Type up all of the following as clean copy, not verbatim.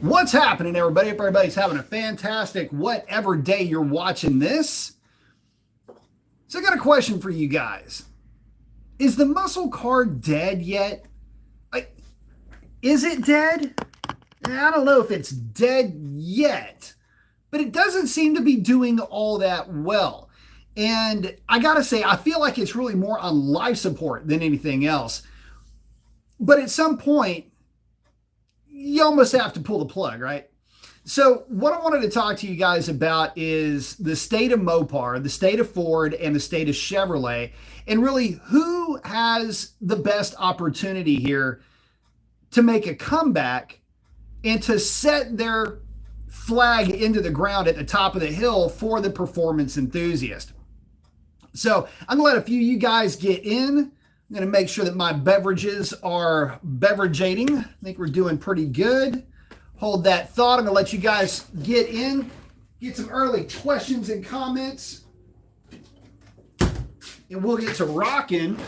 What's happening, everybody? Hope everybody's having a fantastic whatever day you're watching this. So I got a question for you guys. Is the muscle car dead yet? Like, is it dead? I don't know if it's dead yet, but it doesn't seem to be doing all that well. And I gotta say, I feel like it's really more on life support than anything else. But at some point, you almost have to pull the plug, right? So, what I wanted to talk to you guys about is the state of Mopar, the state of Ford, and the state of Chevrolet, and really who has the best opportunity here to make a comeback and to set their flag into the ground at the top of the hill for the performance enthusiast. So, I'm going to let a few of you guys get in. I'm going to make sure that my beverages are beverageating. I think we're doing pretty good. Hold that thought. I'm going to let you guys get in, get some early questions and comments, and we'll get to rocking.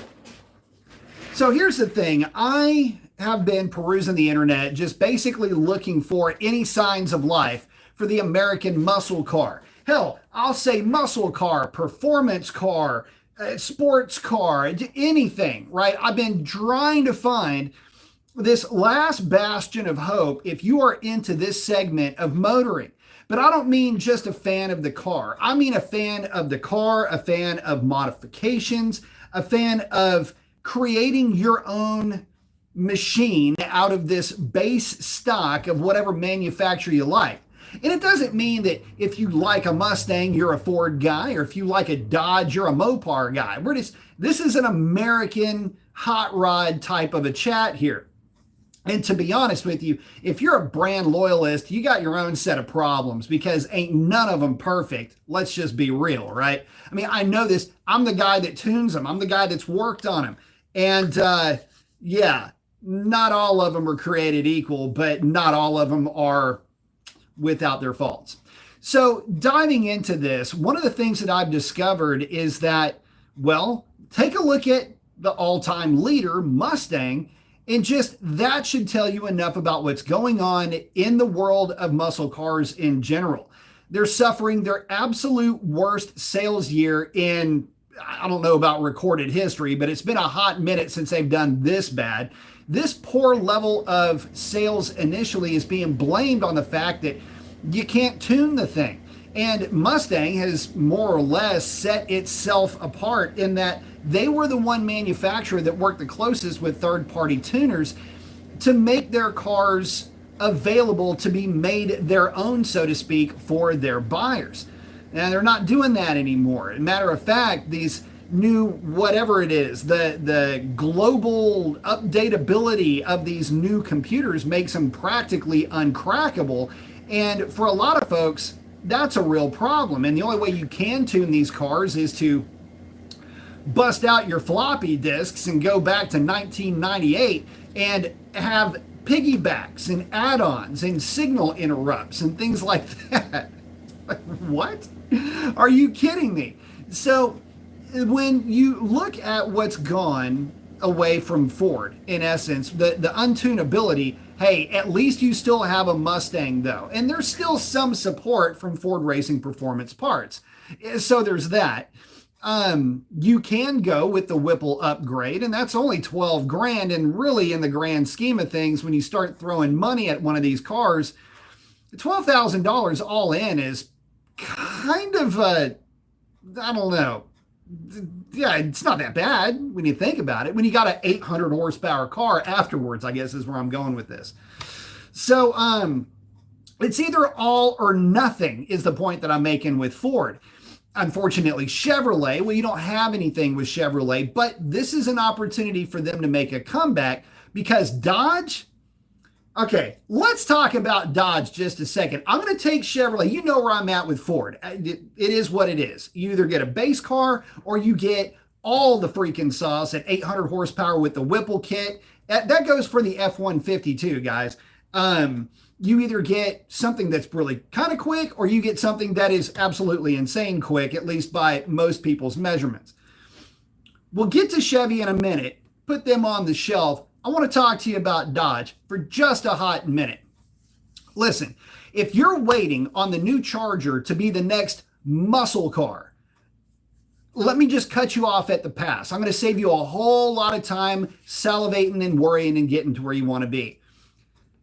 So here's the thing. I have been perusing the internet, just basically looking for any signs of life for the American muscle car. Hell, I'll say muscle car, performance car, sports car, anything, right? I've been trying to find this last bastion of hope if you are into this segment of motoring. But I don't mean just a fan of the car. I mean a fan of the car, a fan of modifications, a fan of creating your own machine out of this base stock of whatever manufacturer you like. And it doesn't mean that if you like a Mustang, you're a Ford guy, or if you like a Dodge, you're a Mopar guy. This is an American hot rod type of a chat here. And to be honest with you, if you're a brand loyalist, you got your own set of problems because ain't none of them perfect. Let's just be real, right? I mean, I know this. I'm the guy that tunes them. I'm the guy that's worked on them. And yeah, not all of them are created equal, but not all of them are without their faults. So diving into this, one of the things that I've discovered is that, well, take a look at the all-time leader, Mustang, and just that should tell you enough about what's going on in the world of muscle cars in general. They're suffering their absolute worst sales year in, I don't know about recorded history, but it's been a hot minute since they've done this bad. This poor level of sales initially is being blamed on the fact that you can't tune the thing. And Mustang has more or less set itself apart in that they were the one manufacturer that worked the closest with third-party tuners to make their cars available to be made their own, so to speak, for their buyers. And they're not doing that anymore. As a matter of fact, these new whatever it is, the global updatability of these new computers makes them practically uncrackable. And for a lot of folks, that's a real problem. And the only way you can tune these cars is to bust out your floppy disks and go back to 1998 and have piggybacks and add-ons and signal interrupts and things like that. What? Are you kidding me? So when you look at what's gone away from Ford, in essence, the untunability, hey, at least you still have a Mustang though. And there's still some support from Ford Racing Performance Parts. So there's that. You can go with the Whipple upgrade, and that's only 12 grand. And really, in the grand scheme of things, when you start throwing money at one of these cars, $12,000 all in is kind of a, I don't know. Yeah, it's not that bad when you think about it. When you got an 800 horsepower car afterwards, I guess is where I'm going with this. So it's either all or nothing is the point that I'm making with Ford. Unfortunately, Chevrolet, well, you don't have anything with Chevrolet, but this is an opportunity for them to make a comeback because Dodge, okay, let's talk about Dodge just a second. I'm going to take Chevrolet. You know where I'm at with Ford. It is what it is. You either get a base car or you get all the freaking sauce at 800 horsepower with the Whipple kit. That goes for the F-150 too, guys. You either get something that's really kind of quick or you get something that is absolutely insane quick, at least by most people's measurements. We'll get to Chevy in a minute, put them on the shelf. I want to talk to you about Dodge for just a hot minute. Listen, if you're waiting on the new Charger to be the next muscle car, let me just cut you off at the pass. I'm going to save you a whole lot of time salivating and worrying and getting to where you want to be.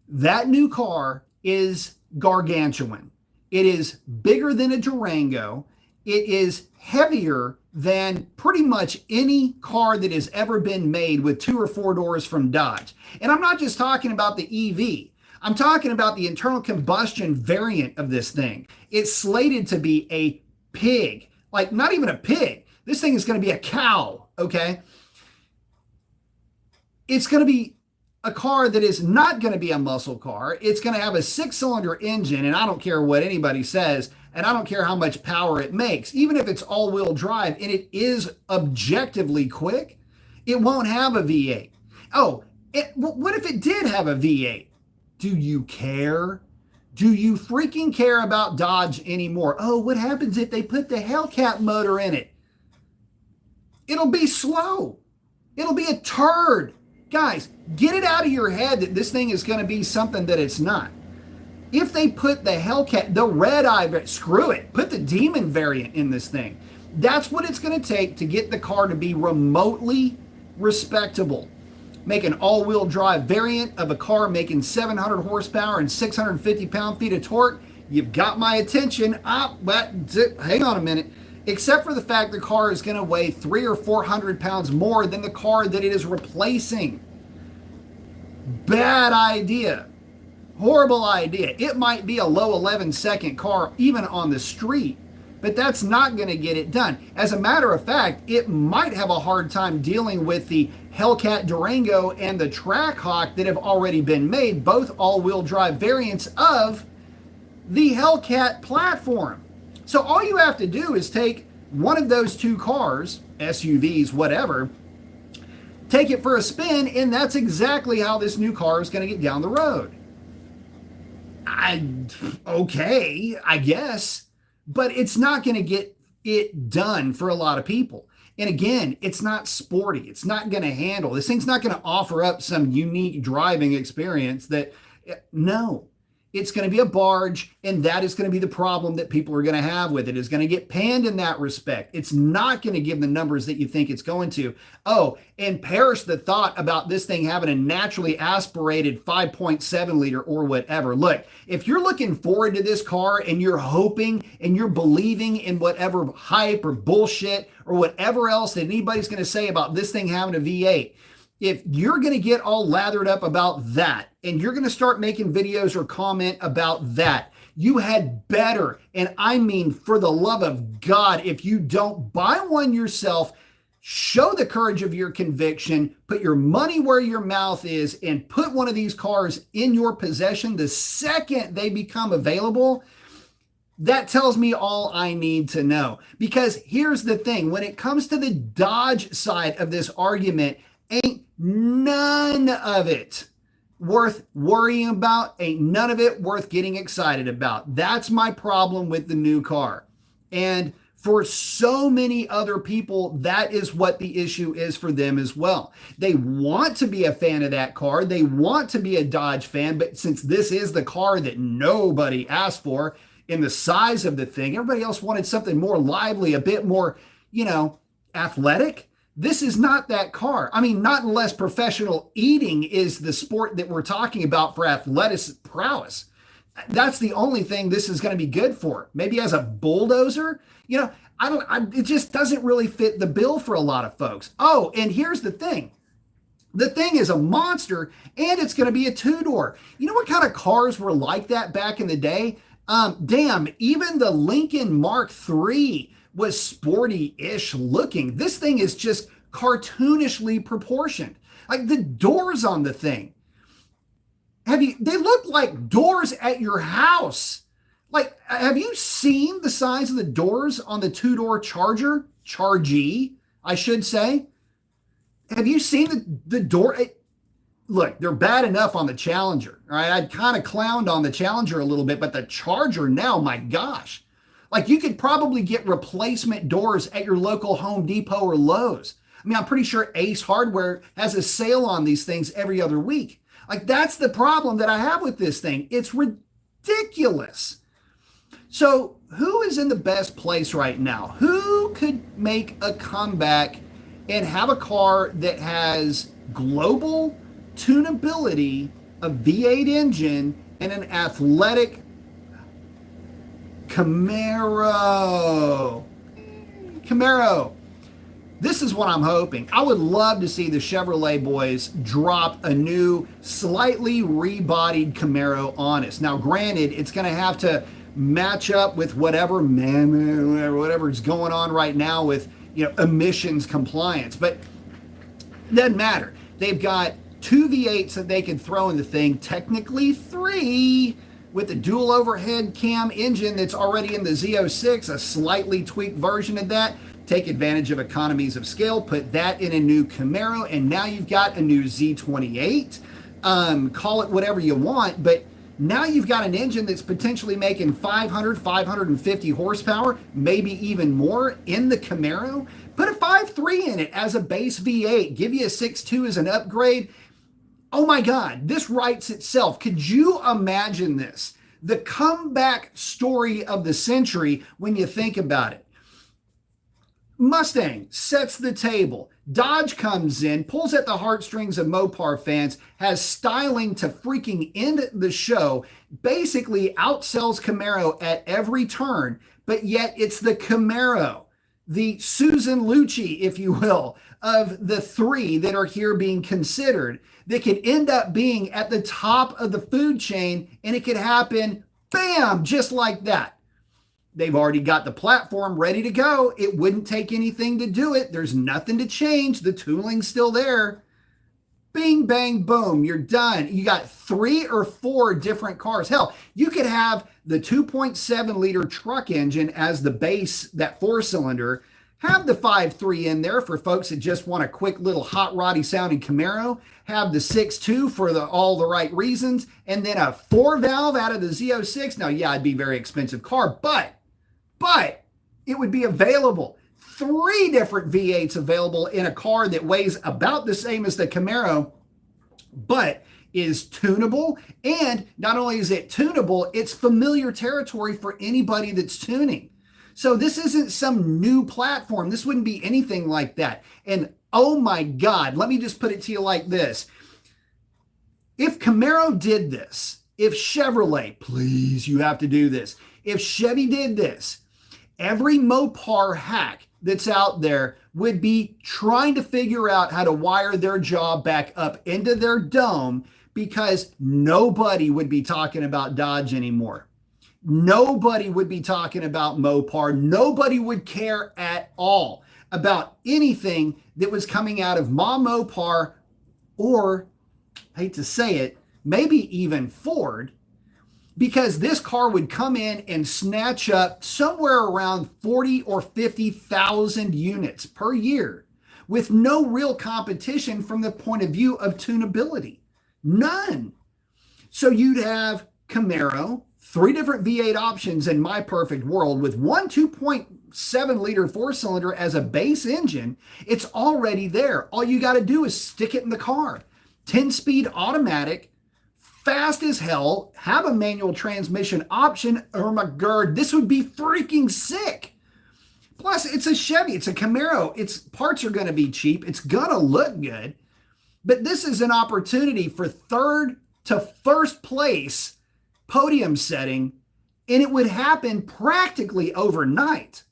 That new car is gargantuan. It is bigger than a Durango. It is heavier than pretty much any car that has ever been made with 2 or 4 doors from Dodge. And I'm not just talking about the EV. I'm talking about the internal combustion variant of this thing. It's slated to be a pig, like not even a pig. This thing is going to be a cow, okay? It's going to be a car that is not going to be a muscle car. It's going to have a 6-cylinder engine, and I don't care what anybody says, and I don't care how much power it makes. Even if it's all-wheel drive and it is objectively quick, it won't have a V8. Oh, what if it did have a V8? Do you care? Do you freaking care about Dodge anymore? Oh, what happens if they put the Hellcat motor in it? It'll be slow. It'll be a turd. Guys, get it out of your head that this thing is going to be something that it's not. If they put the Hellcat, the red eye, screw it. Put the Demon variant in this thing. That's what it's going to take to get the car to be remotely respectable. Make an all-wheel drive variant of a car making 700 horsepower and 650 pound-feet of torque. You've got my attention. Hang on a minute. Except for the fact the car is going to weigh 300 or 400 pounds more than the car that it is replacing. Bad idea. Horrible idea. It might be a low 11-second car even on the street, but that's not going to get it done. As a matter of fact, it might have a hard time dealing with the Hellcat Durango and the Trackhawk that have already been made, both all-wheel drive variants of the Hellcat platform. So all you have to do is take one of those 2 cars, SUVs, whatever, take it for a spin, and that's exactly how this new car is going to get down the road. Okay, I guess, but it's not going to get it done for a lot of people. And again, it's not sporty. It's not going to handle. This thing's not going to offer up some unique driving experience that, no. It's going to be a barge, and that is going to be the problem that people are going to have with it. It's going to get panned in that respect. It's not going to give the numbers that you think it's going to. Oh, and perish the thought about this thing having a naturally aspirated 5.7 liter or whatever. Look, if you're looking forward to this car and you're hoping and you're believing in whatever hype or bullshit or whatever else that anybody's going to say about this thing having a V8, if you're going to get all lathered up about that and you're going to start making videos or comment about that, you had better, and I mean for the love of God, if you don't buy one yourself, show the courage of your conviction, put your money where your mouth is, and put one of these cars in your possession the second they become available. That tells me all I need to know. Because here's the thing, when it comes to the Dodge side of this argument, ain't none of it worth worrying about, ain't none of it worth getting excited about. That's my problem with the new car. And for so many other people, that is what the issue is for them as well. They want to be a fan of that car. They want to be a Dodge fan, but since this is the car that nobody asked for in the size of the thing, everybody else wanted something more lively, a bit more, athletic. This is not that car. I mean, not unless professional eating is the sport that we're talking about for athletic prowess. That's the only thing this is going to be good for. Maybe as a bulldozer, it just doesn't really fit the bill for a lot of folks. Oh, and here's the thing. The thing is a monster, and it's going to be a 2-door. You know what kind of cars were like that back in the day? Even the Lincoln Mark III was sporty-ish looking. This thing is just cartoonishly proportioned. Like the doors on the thing. They look like doors at your house. Like, have you seen the size of the doors on the 2-door Charger? Chargy, I should say. Have you seen the door? Look, they're bad enough on the Challenger. All right, I'd kind of clowned on the Challenger a little bit, but the Charger now, my gosh. Like, you could probably get replacement doors at your local Home Depot or Lowe's. I mean, I'm pretty sure Ace Hardware has a sale on these things every other week. Like, that's the problem that I have with this thing. It's ridiculous. So who is in the best place right now? Who could make a comeback and have a car that has global tunability, a V8 engine, and an athletic Camaro? This is what I'm hoping. I would love to see the Chevrolet boys drop a new, slightly rebodied Camaro on us. Now, granted, it's going to have to match up with whatever's going on right now with emissions compliance, but it doesn't matter. They've got 2 V8s that they can throw in the thing, technically 3, with a dual overhead cam engine that's already in the Z06, a slightly tweaked version of that. Take advantage of economies of scale, put that in a new Camaro, and now you've got a new Z28. Call it whatever you want, but now you've got an engine that's potentially making 500, 550 horsepower, maybe even more in the Camaro. Put a 5.3 in it as a base V8, give you a 6.2 as an upgrade. Oh my God, this writes itself. Could you imagine this? The comeback story of the century when you think about it. Mustang sets the table. Dodge comes in, pulls at the heartstrings of Mopar fans, has styling to freaking end the show, basically outsells Camaro at every turn, but yet it's the Camaro, the Susan Lucci, if you will, of the 3 that are here being considered, that could end up being at the top of the food chain, and it could happen, bam, just like that. They've already got the platform ready to go. It wouldn't take anything to do it. There's nothing to change. The tooling's still there. Bing, bang, boom, you're done. You got 3 or 4 different cars. Hell, you could have the 2.7 liter truck engine as the base, that 4-cylinder, have the 5.3 in there for folks that just want a quick little hot roddy sounding Camaro, have the 6.2 for all the right reasons, and then a 4-valve out of the Z06. Now, yeah, it'd be a very expensive car, but it would be available. 3 different V8s available in a car that weighs about the same as the Camaro, but is tunable. And not only is it tunable, it's familiar territory for anybody that's tuning. So this isn't some new platform. This wouldn't be anything like that. And oh my God, let me just put it to you like this. If Camaro did this, if Chevrolet, please, you have to do this. If Chevy did this, every Mopar hack that's out there would be trying to figure out how to wire their jaw back up into their dome, because nobody would be talking about Dodge anymore. Nobody would be talking about Mopar. Nobody would care at all about anything that was coming out of Ma Mopar, or, I hate to say it, maybe even Ford, because this car would come in and snatch up somewhere around 40 or 50,000 units per year with no real competition from the point of view of tunability. None. So you'd have Camaro, 3 different V8 options in my perfect world, with one 2.7 liter 4-cylinder as a base engine. It's already there. All you got to do is stick it in the car. 10-speed automatic, fast as hell, have a manual transmission option. Oh my God, this would be freaking sick. Plus, it's a Chevy, it's a Camaro. Its parts are going to be cheap. It's going to look good. But this is an opportunity for 3rd to 1st place podium setting, and it would happen practically overnight.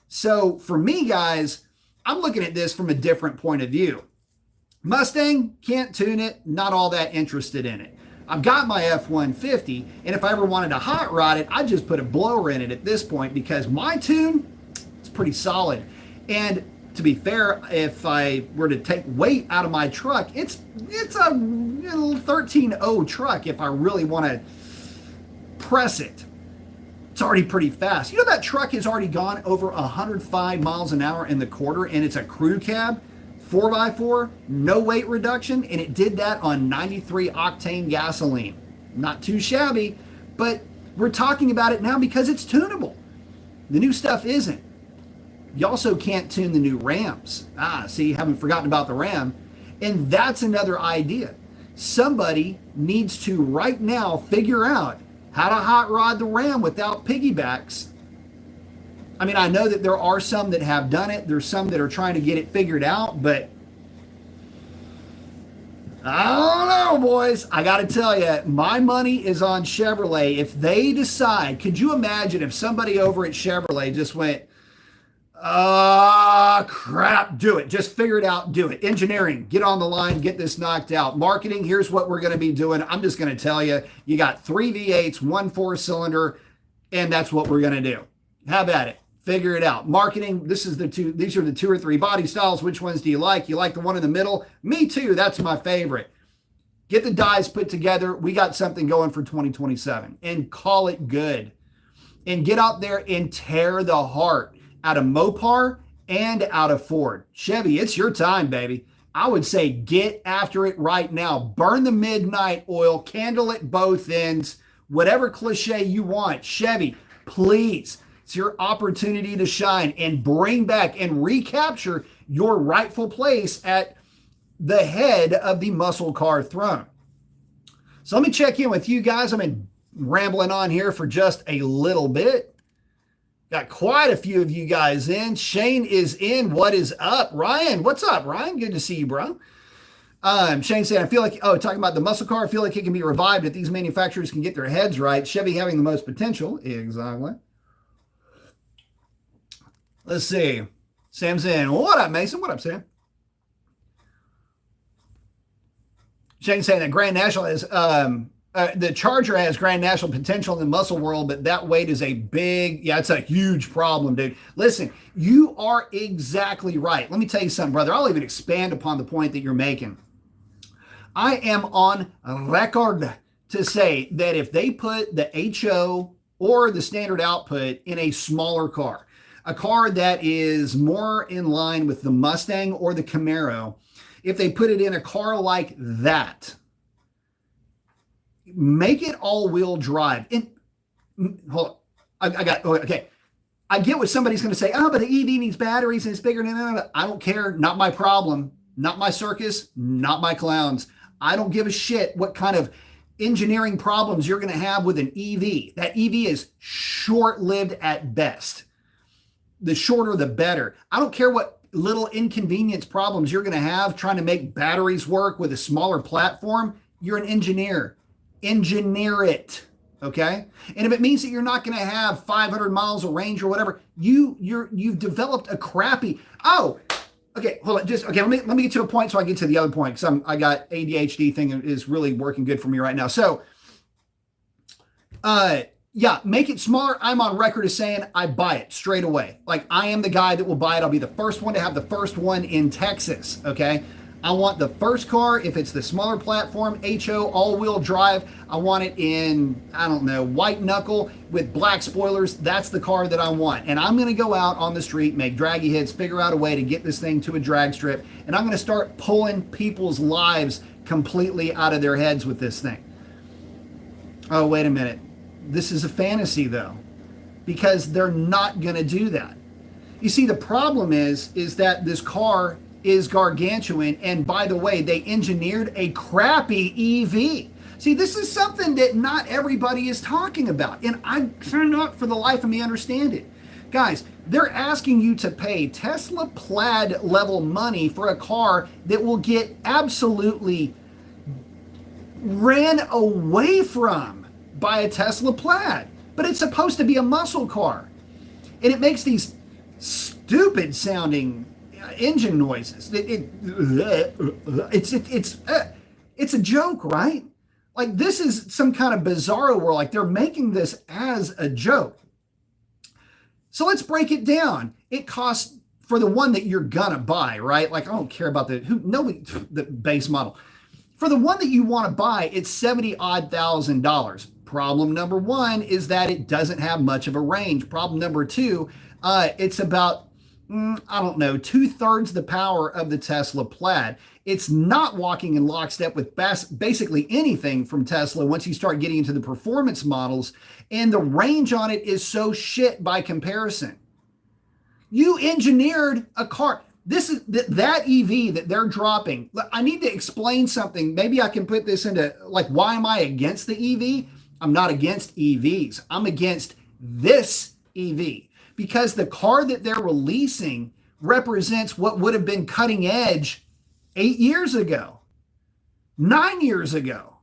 So for me, guys, I'm looking at this from a different point of view. Mustang, can't tune it, not all that interested in it. I've got my F-150, and if I ever wanted to hot rod it, I'd just put a blower in it at this point, because my tune, it's pretty solid. And to be fair, if I were to take weight out of my truck, it's a 13.0 truck if I really want to press it. It's already pretty fast. You know, that truck has already gone over 105 miles an hour in the quarter, and it's a crew cab. 4x4, no weight reduction, and it did that on 93 octane gasoline. Not too shabby, but we're talking about it now because it's tunable. The new stuff isn't. You also can't tune the new Rams. See, haven't forgotten about the Ram. And that's another idea. Somebody needs to right now figure out how to hot rod the Ram without piggybacks. I mean, I know that there are some that have done it. There's some that are trying to get it figured out, but I don't know, boys. I got to tell you, my money is on Chevrolet. If they decide, could you imagine if somebody over at Chevrolet just went, crap, do it. Just figure it out, do it. Engineering, get on the line, get this knocked out. Marketing, here's what we're going to be doing. I'm just going to tell you, you got 3 V8s, 1 4-cylinder, and that's what we're going to do. Have at it. Figure it out. Marketing, these are the 2 or 3 body styles. Which ones do you like? You like the one in the middle? Me too. That's my favorite. Get the dies put together. We got something going for 2027 and call it good. And get out there and tear the heart out of Mopar and out of Ford. Chevy, it's your time, baby. I would say get after it right now. Burn the midnight oil, candle at both ends, whatever cliche you want. Chevy, please. It's your opportunity to shine and bring back and recapture your rightful place at the head of the muscle car throne. So let me check in with you guys. I've been rambling on here for just a little bit. Got quite a few of you guys in. Shane is in. What is up? Ryan, what's up, Ryan? Good to see you, bro. Shane said, I feel like, talking about the muscle car, I feel like it can be revived if these manufacturers can get their heads right. Chevy having the most potential. Exactly. Let's see. Sam's in. What up, Mason? What up, Sam? Shane's saying that Grand National is, the Charger has Grand National potential in the muscle world, but that weight is it's a huge problem, dude. Listen, you are exactly right. Let me tell you something, brother. I'll even expand upon the point that you're making. I am on record to say that if they put the HO or the standard output in a smaller car, a car that is more in line with the Mustang or the Camaro, if they put it in a car like that, make it all-wheel drive. And hold on, I get what somebody's going to say. Oh, but the EV needs batteries and it's bigger. No. I don't care. Not my problem. Not my circus. Not my clowns. I don't give a shit what kind of engineering problems you're going to have with an EV. That EV is short-lived at best. The shorter, the better. I don't care what little inconvenience problems you're going to have trying to make batteries work with a smaller platform. You're an engineer. Engineer it, okay? And if it means that you're not going to have 500 miles of range or whatever, you've developed a crappy. Okay, hold on. Let me get to a point so I get to the other point, because I got ADHD thing is really working good for me right now. So, make it smaller. I'm on record as saying I buy it straight away. Like, I am the guy that will buy it. I'll be the first one to have the first one in Texas, okay? I want the first car, if it's the smaller platform, HO, all-wheel drive, I want it in, white knuckle with black spoilers. That's the car that I want. And I'm going to go out on the street, make draggy hits, figure out a way to get this thing to a drag strip, and I'm going to start pulling people's lives completely out of their heads with this thing. Oh, wait a minute. This is a fantasy, though, because they're not going to do that. You see, the problem is that this car is gargantuan, and by the way, they engineered a crappy EV. See, this is something that not everybody is talking about, and I cannot for the life of me understand it. Guys, they're asking you to pay Tesla Plaid level money for a car that will get absolutely ran away from by a Tesla Plaid, but it's supposed to be a muscle car, and it makes these stupid sounding engine noises. It's a joke, right? Like, this is some kind of bizarro world. Like, they're making this as a joke. So let's break it down. It costs, for the one that you're gonna buy, right? Like, I don't care about the base model. For the one that you want to buy, it's $70,000. Problem number one is that it doesn't have much of a range. Problem number two, it's about 2/3 the power of the Tesla Plaid. It's not walking in lockstep with basically anything from Tesla once you start getting into the performance models, and the range on it is so shit by comparison. You engineered a car. This is that EV that they're dropping. I need to explain something. Maybe I can put this into, like, why am I against the EV? I'm not against EVs. I'm against this EV because the car that they're releasing represents what would have been cutting edge 8 years ago, 9 years ago.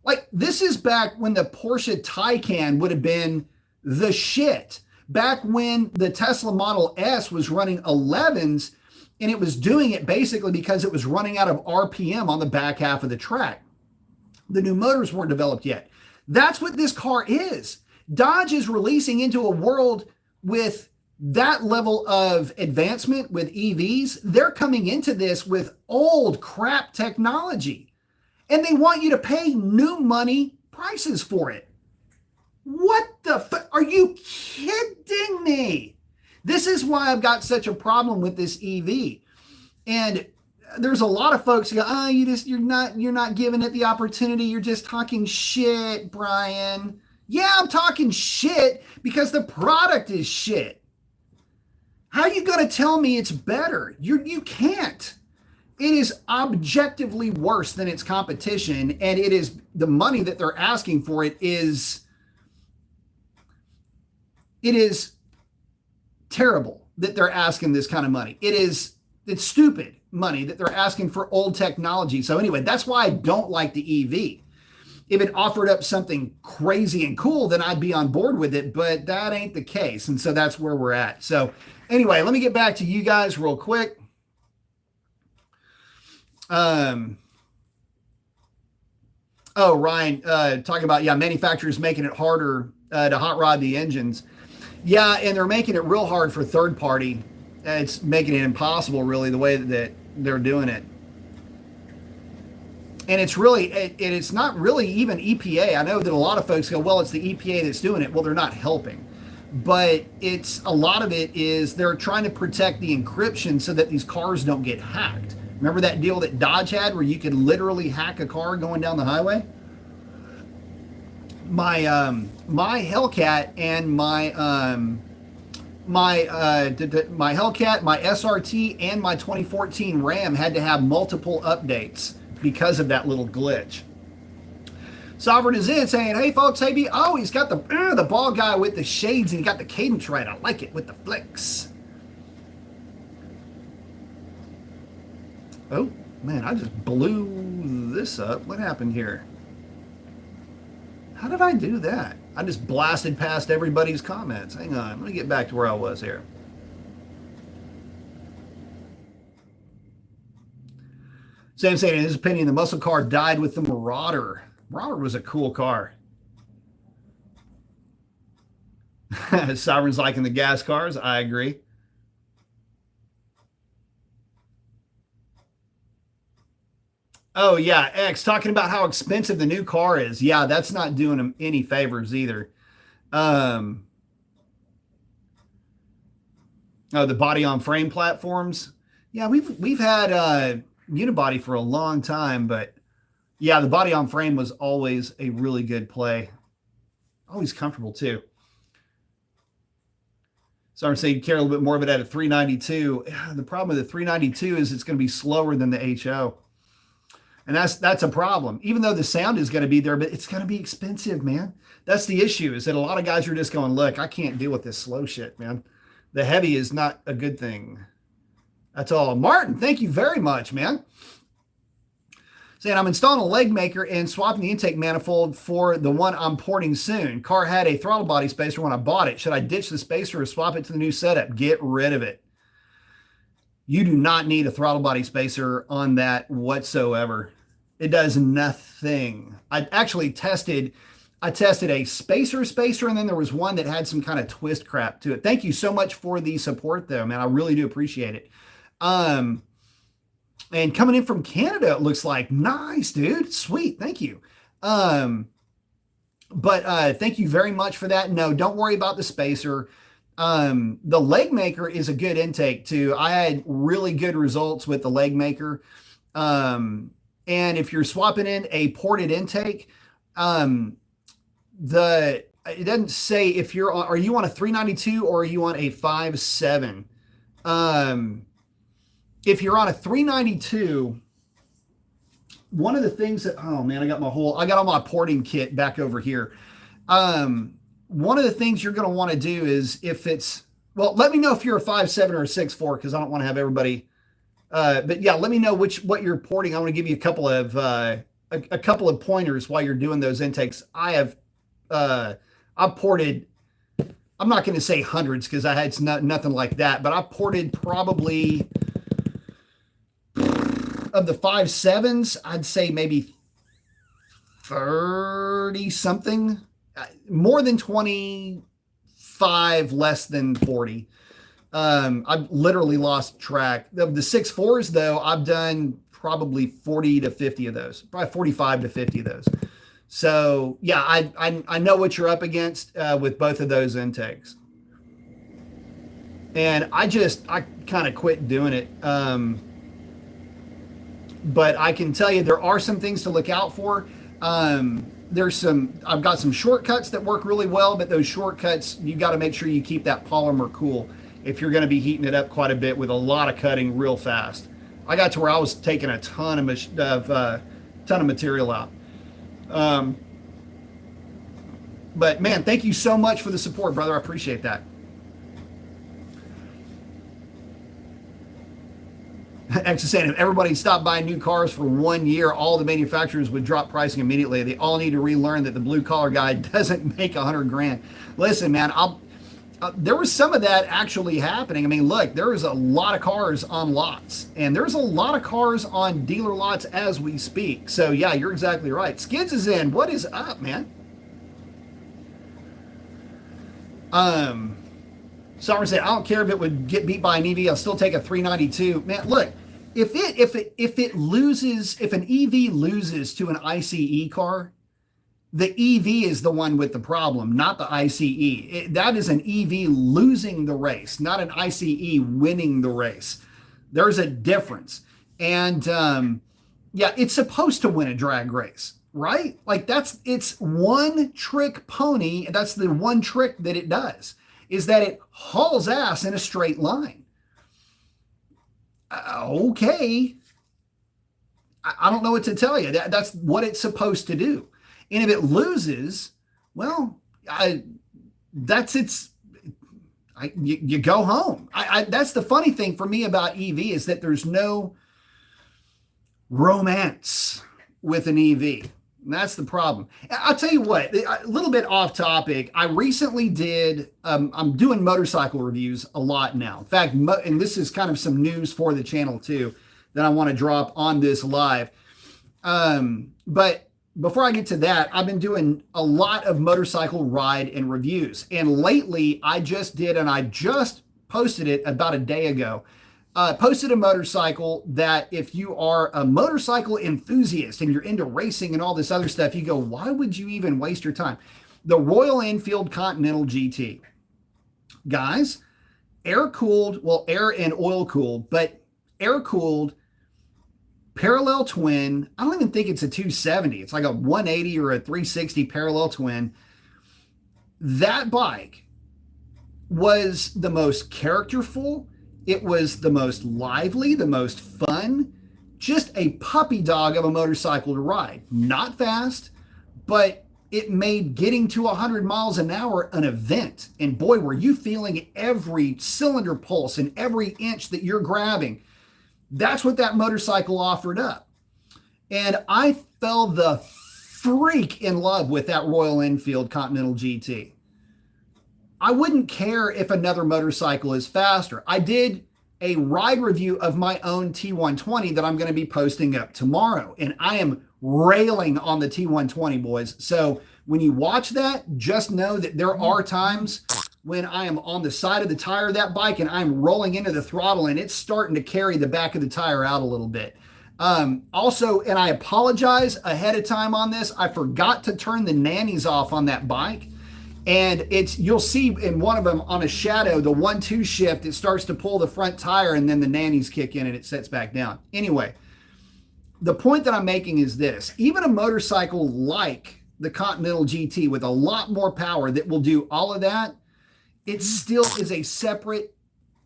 Like, this is back when the Porsche Taycan would have been the shit. Back when the Tesla Model S was running 11s, and it was doing it basically because it was running out of RPM on the back half of the track. The new motors weren't developed yet. That's what this car is. Dodge is releasing into a world with that level of advancement with EVs. They're coming into this with old crap technology, and they want you to pay new money prices for it. What the fuck? Are you kidding me? This is why I've got such a problem with this EV. And there's a lot of folks who go, oh, you're not giving it the opportunity. You're just talking shit, Brian. Yeah, I'm talking shit because the product is shit. How are you going to tell me it's better? You can't. It is objectively worse than its competition, and it is the money that they're asking for it is terrible that they're asking this kind of money. It's stupid money that they're asking for old technology. So anyway, that's why I don't like the EV. If it offered up something crazy and cool, then I'd be on board with it, but that ain't the case. And so that's where we're at. So anyway, let me get back to you guys real quick. Oh, Ryan, talking about, manufacturers making it harder to hot rod the engines. Yeah, and they're making it real hard for third party. It's making it impossible, really, the way that they're doing it. And it's really, it's not really even EPA. I know that a lot of folks go, well, it's the EPA that's doing it. Well, they're not helping. But a lot of it is they're trying to protect the encryption so that these cars don't get hacked. Remember that deal that Dodge had where you could literally hack a car going down the highway? My Hellcat and my Hellcat, my SRT, and my 2014 Ram had to have multiple updates because of that little glitch. Sovereign is in saying, hey folks, hey, oh, he's got the bald guy with the shades and he got the cadence right. I like it with the flicks. Oh man, I just blew this up. What happened here? How did I do that? I just blasted past everybody's comments. Hang on, let me get back to where I was here. Sam saying, in his opinion, the muscle car died with the Marauder. Marauder was a cool car. Sovereign's liking the gas cars. I agree. Oh, yeah, X, talking about how expensive the new car is. Yeah, that's not doing them any favors either. Oh, the body-on-frame platforms. Yeah, we've had unibody for a long time, but yeah, the body-on-frame was always a really good play. Always comfortable, too. So I'm saying you care a little bit more of it at a 392. The problem with the 392 is it's going to be slower than the HO. And that's a problem. Even though the sound is going to be there, but it's going to be expensive, man. That's the issue, is that a lot of guys are just going, look, I can't deal with this slow shit, man. The heavy is not a good thing. That's all. Martin, thank you very much, man. Saying, I'm installing a leg maker and swapping the intake manifold for the one I'm porting soon. Car had a throttle body spacer when I bought it. Should I ditch the spacer or swap it to the new setup? Get rid of it. You do not need a throttle body spacer on that whatsoever. It does nothing. I tested a spacer, and then there was one that had some kind of twist crap to it. Thank you so much for the support, though, man. I really do appreciate it. And coming in from Canada, it looks like. Nice, dude. Sweet. Thank you. But thank you very much for that. No, don't worry about the spacer. The leg maker is a good intake too. I had really good results with the leg maker. And if you're swapping in a ported intake, it doesn't say if are you on a 392 or are you on a 5.7? If you're on a 392, one of the things that, oh man, I got all my porting kit back over here. One of the things you're going to want to do is if it's, well, let me know if you're a 5'7" or a 6'4", because I don't want to have everybody. But yeah, let me know what you're porting. I want to give you a couple of a couple of pointers while you're doing those intakes. I've ported. I'm not going to say hundreds because it's nothing like that, but I ported probably of the 5'7s, I'd say maybe 30 something, more than 25, less than 40. I've literally lost track. The 6'4s, though, I've done probably 40 to 50 of those, probably 45 to 50 of those. So yeah, I know what you're up against with both of those intakes. And I kind of quit doing it. But I can tell you there are some things to look out for. I've got some shortcuts that work really well, but those shortcuts, you got to make sure you keep that polymer cool if you're going to be heating it up quite a bit with a lot of cutting real fast. I got to where I was taking a ton of material out. But man, thank you so much for the support, brother. I appreciate that. X is saying if everybody stopped buying new cars for 1 year, all the manufacturers would drop pricing immediately. They all need to relearn that the blue collar guy doesn't make $100,000. Listen, man, there was some of that actually happening. I mean, look, there is a lot of cars on lots, and there's a lot of cars on dealer lots as we speak. So yeah, you're exactly right. Skids is in. What is up, man? Sovereign said, I don't care if it would get beat by an EV, I'll still take a 392. Man, look, if an EV loses to an ICE car, the EV is the one with the problem, not the ICE. That is an EV losing the race, not an ICE winning the race. There's a difference. And yeah, it's supposed to win a drag race, right? Like it's one trick pony. That's the one trick that it does, is that it hauls ass in a straight line. Okay. I don't know what to tell you. That's what it's supposed to do. And if it loses, well, you go home. That's the funny thing for me about EV is that there's no romance with an EV. And that's the problem. I'll tell you what, a little bit off topic. I recently did, I'm doing motorcycle reviews a lot now. In fact, and this is kind of some news for the channel too, that I want to drop on this live. But before I get to that, I've been doing a lot of motorcycle ride and reviews. And lately I just posted it about a day ago. Posted a motorcycle that if you are a motorcycle enthusiast and you're into racing and all this other stuff, you go, why would you even waste your time? The Royal Enfield Continental GT. Guys, air-cooled, well, air and oil-cooled, but air-cooled, parallel twin. I don't even think it's a 270. It's like a 180 or a 360 parallel twin. That bike was the most characterful. It was the most lively, the most fun, just a puppy dog of a motorcycle to ride. Not fast, but it made getting to 100 miles an hour an event. And boy, were you feeling every cylinder pulse and every inch that you're grabbing. That's what that motorcycle offered up. And I fell the freak in love with that Royal Enfield Continental GT. I wouldn't care if another motorcycle is faster. I did a ride review of my own T120 that I'm going to be posting up tomorrow. And I am railing on the T120, boys. So when you watch that, just know that there are times when I am on the side of the tire of that bike and I'm rolling into the throttle and it's starting to carry the back of the tire out a little bit. Also, and I apologize ahead of time on this, I forgot to turn the nannies off on that bike. And you'll see in one of them on a shadow, the 1-2 shift, it starts to pull the front tire and then the nannies kick in and it sets back down. Anyway, the point that I'm making is this. Even a motorcycle like the Continental GT with a lot more power that will do all of that, it still is a separate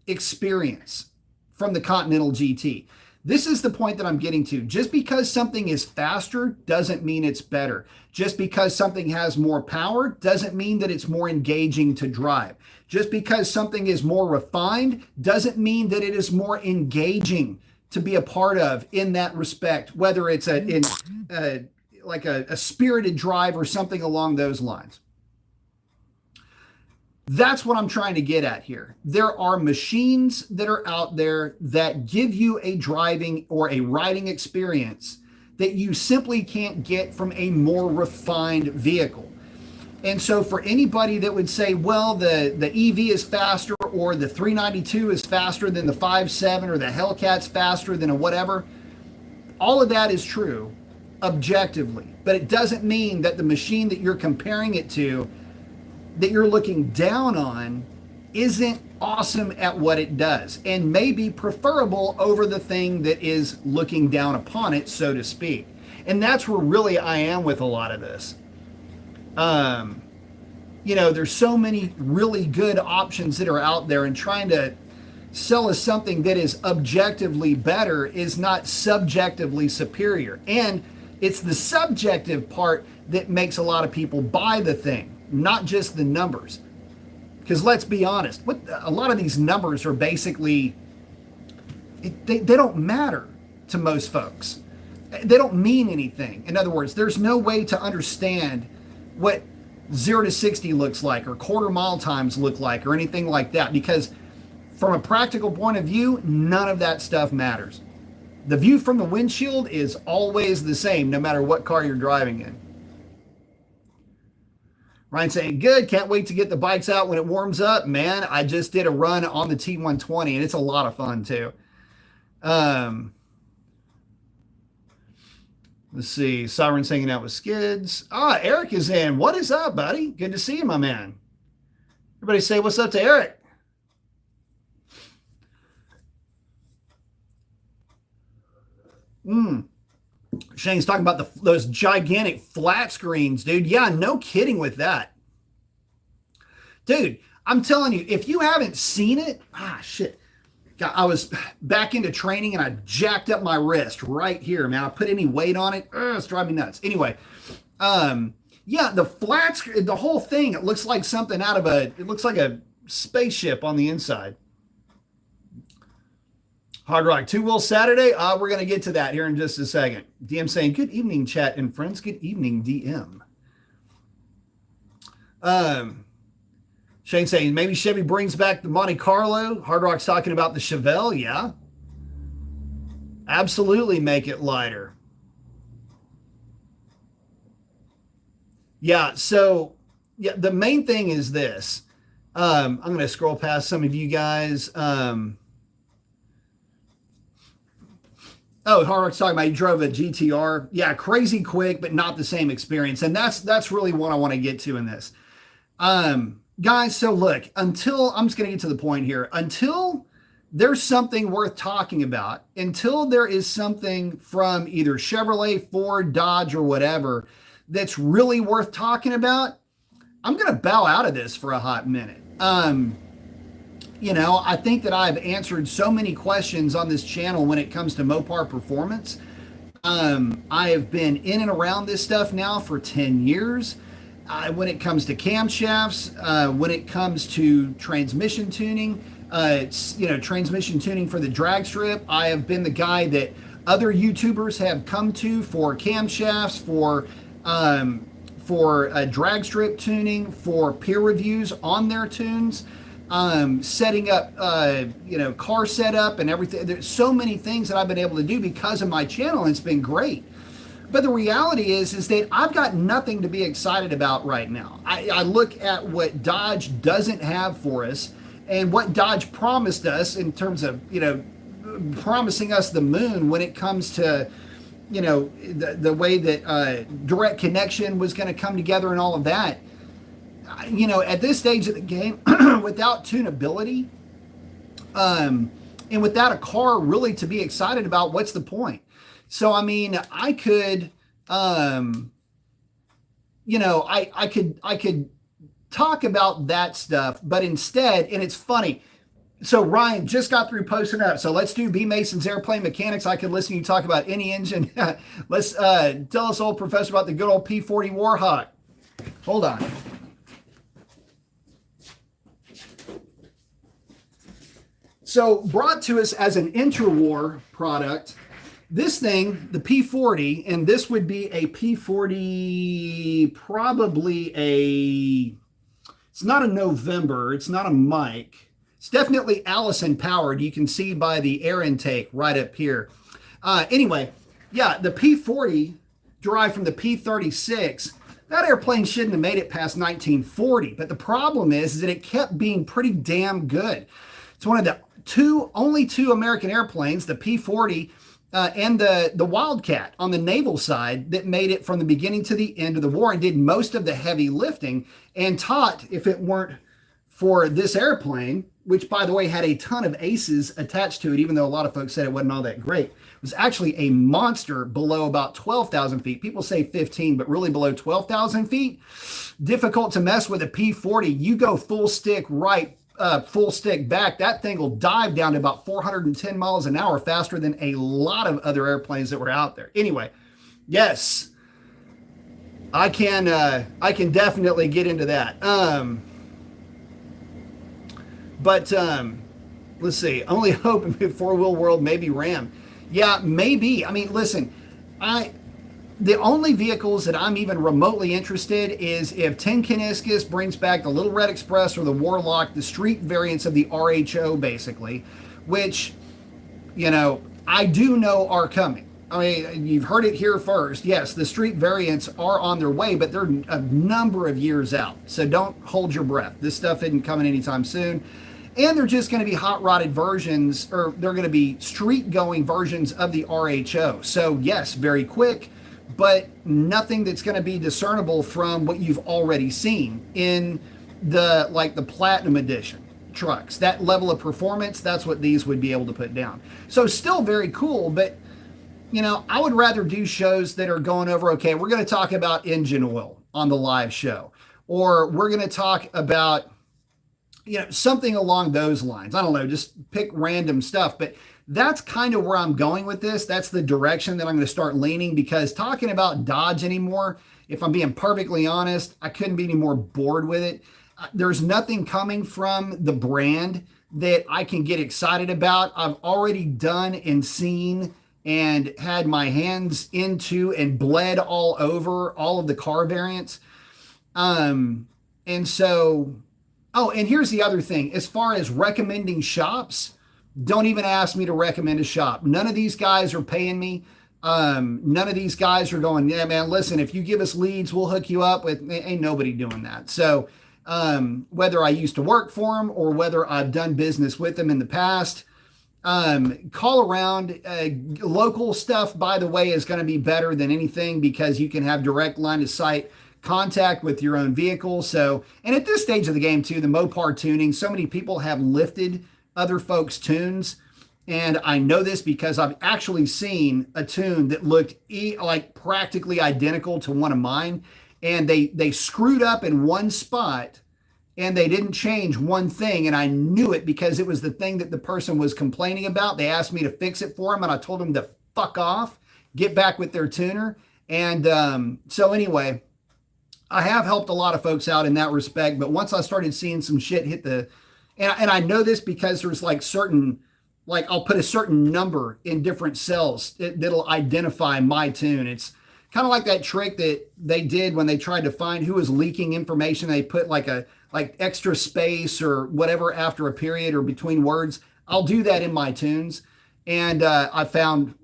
experience from the Continental GT. This is the point that I'm getting to. Just because something is faster doesn't mean it's better. Just because something has more power doesn't mean that it's more engaging to drive. Just because something is more refined doesn't mean that it is more engaging to be a part of in that respect, whether it's like a spirited drive or something along those lines. That's what I'm trying to get at here. There are machines that are out there that give you a driving or a riding experience that you simply can't get from a more refined vehicle. And so for anybody that would say, well, the EV is faster, or the 392 is faster than the 5.7, or the Hellcat's faster than a whatever, all of that is true objectively. But it doesn't mean that the machine that you're comparing it to, that you're looking down on, isn't awesome at what it does and may be preferable over the thing that is looking down upon it, so to speak. And that's where really I am with a lot of this. There's so many really good options that are out there, and trying to sell us something that is objectively better is not subjectively superior. And it's the subjective part that makes a lot of people buy the thing, not just the numbers. Because let's be honest, what a lot of these numbers are basically, they don't matter to most folks. They don't mean anything. In other words, there's no way to understand what 0 to 60 looks like, or quarter mile times look like, or anything like that, because from a practical point of view, none of that stuff matters. The view from the windshield is always the same, no matter what car you're driving in. Ryan saying, good, can't wait to get the bikes out when it warms up. Man, I just did a run on the T120, and it's a lot of fun too. Let's see, Sovereign's hanging out with Skids. Eric is in. What is up, buddy? Good to see you, my man. Everybody say what's up to Eric. Shane's talking about those gigantic flat screens, dude. Yeah, no kidding with that. Dude, I'm telling you, if you haven't seen it, shit. I was back into training and I jacked up my wrist right here, man. I put any weight on it. It's driving me nuts. Anyway, yeah, the flat screen, the whole thing, it looks like something it looks like a spaceship on the inside. Hard Rock, two-wheel Saturday. We're going to get to that here in just a second. DM saying, good evening, chat and friends. Good evening, DM. Shane saying, maybe Chevy brings back the Monte Carlo. Hard Rock's talking about the Chevelle. Yeah. Absolutely make it lighter. Yeah, so yeah, the main thing is this. I'm going to scroll past some of you guys. Hard Rock's talking about he drove a GTR. Yeah, crazy quick, but not the same experience. And that's really what I want to get to in this. Guys, so look, I'm just going to get to the point here. Until there's something worth talking about, until there is something from either Chevrolet, Ford, Dodge, or whatever that's really worth talking about, I'm going to bow out of this for a hot minute. I think that I've answered so many questions on this channel when it comes to Mopar performance. I have been in and around this stuff now for 10 years. When it comes to camshafts, when it comes to transmission tuning, transmission tuning for the drag strip, I have been the guy that other YouTubers have come to for camshafts, for drag strip tuning, for peer reviews on their tunes. Setting up, car setup and everything. There's so many things that I've been able to do because of my channel, and it's been great. But the reality is that I've got nothing to be excited about right now. I look at what Dodge doesn't have for us and what Dodge promised us in terms of, promising us the moon when it comes to, the way that direct connection was going to come together and all of that. At this stage of the game, without tunability, and without a car really to be excited about, what's the point? So, I mean, I could, I could talk about that stuff, but instead, and it's funny, So Ryan just got through posting up. So let's do B Mason's airplane mechanics. I could listen to you talk about any engine. Let's tell us, old professor, about the good old P-40 Warhawk. Hold on. So brought to us as an interwar product, this thing, the P-40, and this would be a P-40, probably it's not a November, it's not a Mike. It's definitely Allison powered. You can see by the air intake right up here. Anyway, yeah, the P-40 derived from the P-36. That airplane shouldn't have made it past 1940. But the problem is that it kept being pretty damn good. It's one of the only two American airplanes, the P-40 and the Wildcat on the naval side, that made it from the beginning to the end of the war and did most of the heavy lifting. And taught, if it weren't for this airplane, which by the way had a ton of aces attached to it, even though a lot of folks said it wasn't all that great, it was actually a monster below about 12,000 feet. People say 15, but really below 12,000 feet. Difficult to mess with a P-40. You go full stick right, full stick back, that thing will dive down to about 410 miles an hour faster than a lot of other airplanes that were out there. Anyway, yes, I can definitely get into that. But let's see. Only hope in four-wheel world, maybe Ram. Yeah, maybe. I mean, listen, the only vehicles that I'm even remotely interested is if Tin Kaniskus brings back the Little Red Express or the Warlock, the street variants of the RHO, basically, which, you know, I do know are coming. I mean, you've heard it here first. Yes, the street variants are on their way, but they're a number of years out. So don't hold your breath. This stuff isn't coming anytime soon. And they're just going to be hot-rodded versions, or they're going to be street-going versions of the RHO. So yes, very quick, but nothing that's going to be discernible from what you've already seen in the Platinum Edition trucks. That level of performance, that's what these would be able to put down. So still very cool, but you know, I would rather do shows that are going over, okay, we're going to talk about engine oil on the live show, or we're going to talk about, you know, something along those lines. I don't know, just pick random stuff, but that's kind of where I'm going with this. That's the direction that I'm going to start leaning, because talking about Dodge anymore, if I'm being perfectly honest, I couldn't be any more bored with it. There's nothing coming from the brand that I can get excited about. I've already done and seen and had my hands into and bled all over all of the car variants. And so, oh, and here's the other thing. As far as recommending shops, don't even ask me to recommend a shop. None of these guys are paying me. None of these guys are going, yeah, man, listen, if you give us leads, we'll hook you up with, ain't nobody doing that. So whether I used to work for them or whether I've done business with them in the past, call around. Local stuff, by the way, is going to be better than anything, because you can have direct line of sight contact with your own vehicle. So, and at this stage of the game too, the Mopar tuning, so many people have lifted other folks' tunes. And I know this because I've actually seen a tune that looked like practically identical to one of mine. And they screwed up in one spot and they didn't change one thing. And I knew it because it was the thing that the person was complaining about. They asked me to fix it for them, and I told them to fuck off, get back with their tuner. And so anyway, I have helped a lot of folks out in that respect. But once I started seeing some shit hit and I know this because there's I'll put a certain number in different cells that'll identify my tune. It's kind of like that trick that they did when they tried to find who was leaking information. They put like extra space or whatever after a period or between words. I'll do that in my tunes. And I found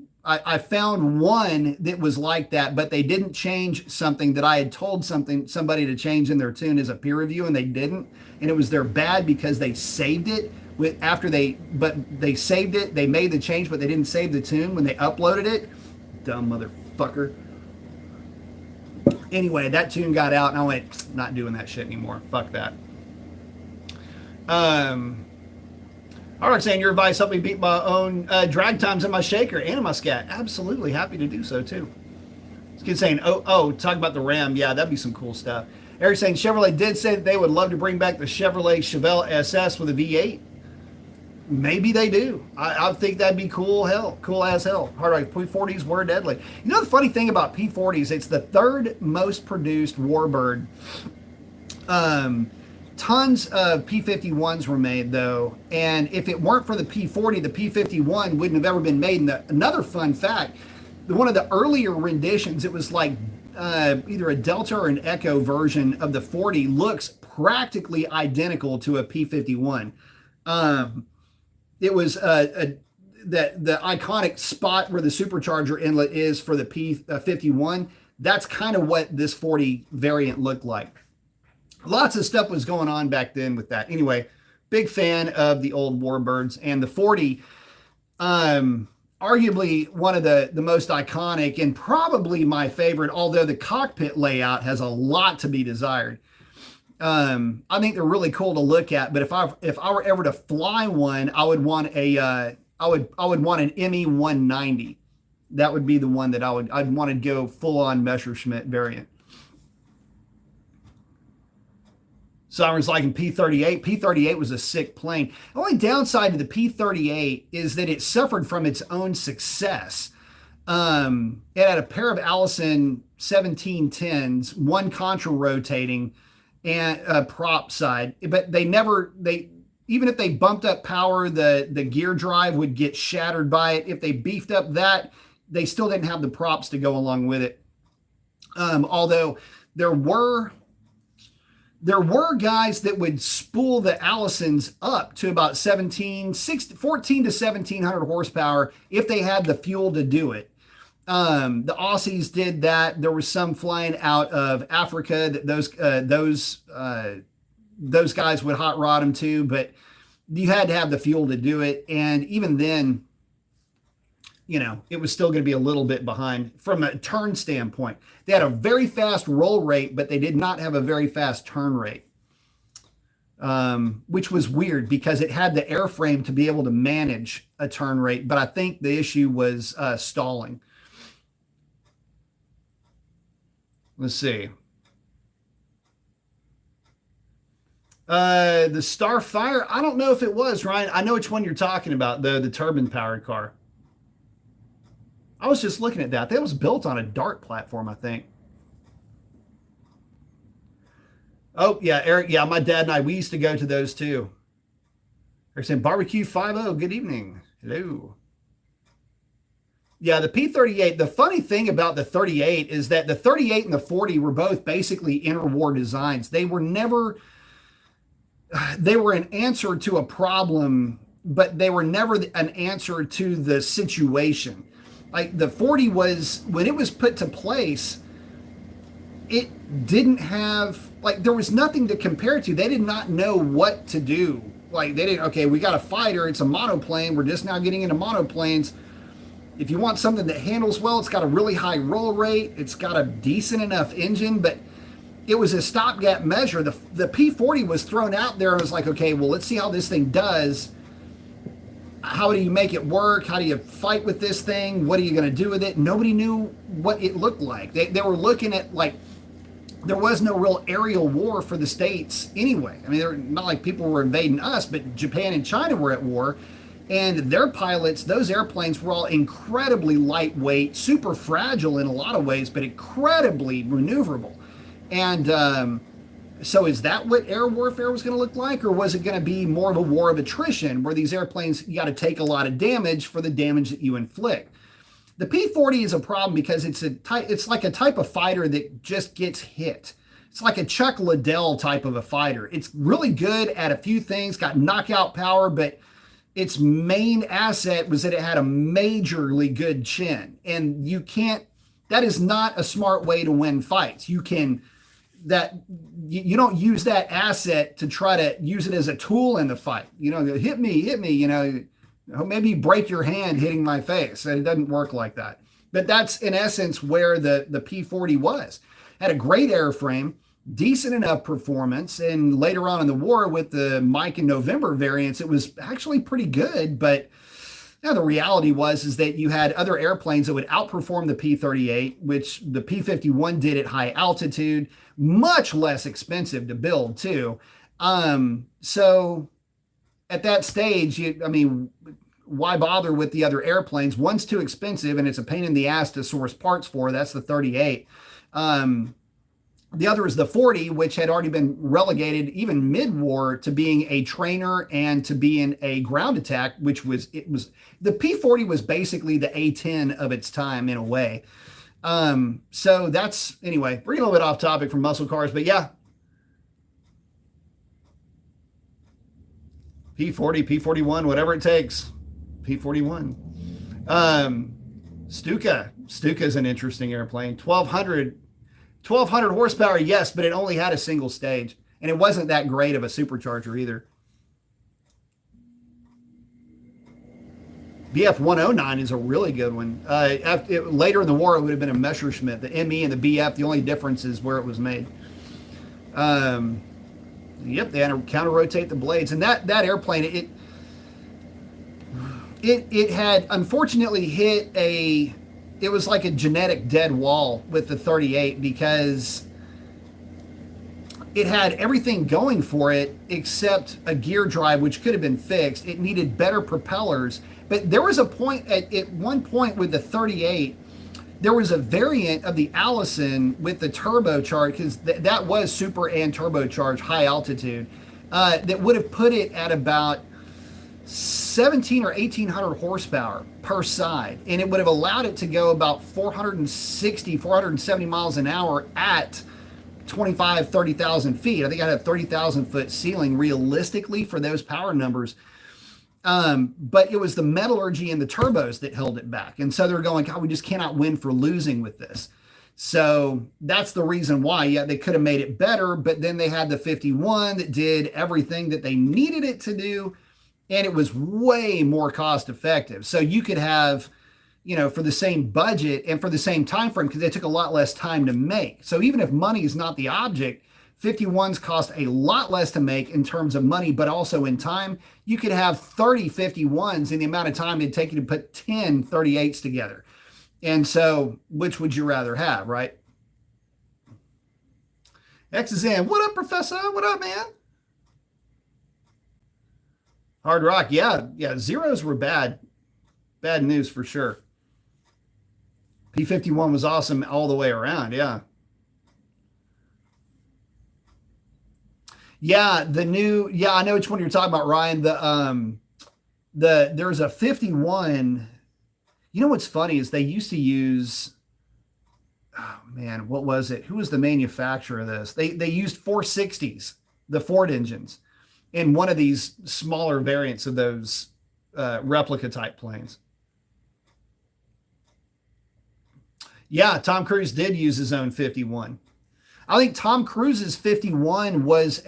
one that was like that, but they didn't change something that I had told somebody to change in their tune as a peer review, and they didn't. And it was their bad because they saved it they saved it. They made the change, but they didn't save the tune when they uploaded it. Dumb motherfucker. Anyway, that tune got out, and I went, not doing that shit anymore. Fuck that. All right, saying your advice helped me beat my own drag times in my shaker and in my scat. Absolutely happy to do so too. This kid saying, oh, talk about the Ram. Yeah, that'd be some cool stuff. Eric saying Chevrolet did say that they would love to bring back the Chevrolet Chevelle SS with a V8. Maybe they do. I think that'd be cool as hell. Hard right, P40s were deadly. You know the funny thing about P40s, it's the third most produced warbird. Tons of P51s were made though, and if it weren't for the P40, the P51 wouldn't have ever been made. And another fun fact, one of the earlier renditions, it was like either a Delta or an Echo version of the 40, looks practically identical to a P51. It was that the iconic spot where the supercharger inlet is for the P51. That's kind of what this 40 variant looked like. Lots of stuff was going on back then with that. Anyway, big fan of the old Warbirds, and the 40, arguably one of the most iconic and probably my favorite, although the cockpit layout has a lot to be desired. I think they're really cool to look at, but if I were ever to fly one, I would want I would want an ME-190. That would be the one that I'd want to go full on Messerschmitt variant. So I was liking P-38. P-38 was a sick plane. The only downside to the P-38 is that it suffered from its own success. It had a pair of Allison 1710s, one contra rotating, and a prop side. But even if they bumped up power, the gear drive would get shattered by it. If they beefed up that, they still didn't have the props to go along with it. Although there were guys that would spool the Allisons up to about 14 to 1700 horsepower if they had the fuel to do it. The Aussies did that. There was some flying out of Africa that those guys would hot rod them too, but you had to have the fuel to do it. And even then, it was still going to be a little bit behind from a turn standpoint. They had a very fast roll rate, but they did not have a very fast turn rate, which was weird because it had the airframe to be able to manage a turn rate. But I think the issue was stalling. Let's see. The Starfire, I don't know if it was, Ryan. I know which one you're talking about, though, the turbine-powered car. I was just looking at that. That was built on a Dart platform, I think. Oh, yeah, Eric. Yeah, my dad and I, we used to go to those too. They're saying Barbecue 5-0. Good evening. Hello. Yeah, the P-38, the funny thing about the 38 is that the 38 and the 40 were both basically interwar designs. They were an answer to a problem, but they were never an answer to the situation. Like the 40 was, when it was put to place, it didn't have, there was nothing to compare it to. They did not know what to do. Okay, we got a fighter, it's a monoplane, we're just now getting into monoplanes. If you want something that handles well, it's got a really high roll rate, it's got a decent enough engine, but it was a stopgap measure. The P-40 was thrown out there and was like, okay, well, let's see how this thing does. How do you make it work? How do you fight with this thing? What are you going to do with it? Nobody knew what it looked like. They were looking at, there was no real aerial war for the States anyway. I mean, they're not like people were invading us, but Japan and China were at war. And their pilots, those airplanes were all incredibly lightweight, super fragile in a lot of ways, but incredibly maneuverable. And so is that what air warfare was going to look like? Or was it going to be more of a war of attrition where these airplanes, you got to take a lot of damage for the damage that you inflict? The P-40 is a problem because it's like a type of fighter that just gets hit. It's like a Chuck Liddell type of a fighter. It's really good at a few things, got knockout power, but its main asset was that it had a majorly good chin. And that is not a smart way to win fights. You don't use that asset to try to use it as a tool in the fight. Hit me, maybe break your hand hitting my face. It doesn't work like that. But that's in essence where the P-40 was. Had a great airframe, decent enough performance, and later on in the war with the Mike and November variants, it was actually pretty good. But the reality is that you had other airplanes that would outperform the P-38, which the P-51 did at high altitude, much less expensive to build too. So at that stage, I mean, why bother with the other airplanes? One's too expensive and it's a pain in the ass to source parts for. That's the 38. The other is the 40, which had already been relegated even mid-war to being a trainer and to being a ground attack, which was the P-40 was basically the A-10 of its time in a way. So that's, anyway, we're getting a little bit off topic from muscle cars, but yeah. P-40, P-41, whatever it takes. P-41. Stuka. Stuka is an interesting airplane. 1,200 horsepower, yes, but it only had a single stage. And it wasn't that great of a supercharger either. BF-109 is a really good one. Later in the war, it would have been a Messerschmitt. The ME and the BF, the only difference is where it was made. Yep, they had to counter-rotate the blades. And that airplane, it had unfortunately hit it was like a genetic dead wall with the 38 because it had everything going for it except a gear drive, which could have been fixed. It needed better propellers. But there was a point at one point with the 38, there was a variant of the Allison with the turbocharged, because that was super and turbocharged high altitude, that would have put it at about 17 or 1800 horsepower per side. And it would have allowed it to go about 460, 470 miles an hour at 25, 30,000 feet. I think I had a 30,000 foot ceiling realistically for those power numbers. But it was the metallurgy and the turbos that held it back. And so they're going, God, we just cannot win for losing with this. So that's the reason why. Yeah, they could have made it better, but then they had the 51 that did everything that they needed it to do. And it was way more cost effective. So you could have, for the same budget and for the same time frame, because they took a lot less time to make. So even if money is not the object, 51s cost a lot less to make in terms of money, but also in time. You could have 30 51s in the amount of time it'd take you to put 10 38s together. And so, which would you rather have, right? X is in. What up, Professor? What up, man? Hard Rock. Yeah. Zeros were bad. Bad news for sure. P-51 was awesome all the way around. Yeah. Yeah, I know which one you're talking about, Ryan. There's a 51. You know what's funny is they used to use, oh man, what was it? Who was the manufacturer of this? They used 460s, the Ford engines, in one of these smaller variants of those replica type planes. Yeah, Tom Cruise did use his own 51. I think Tom Cruise's 51 was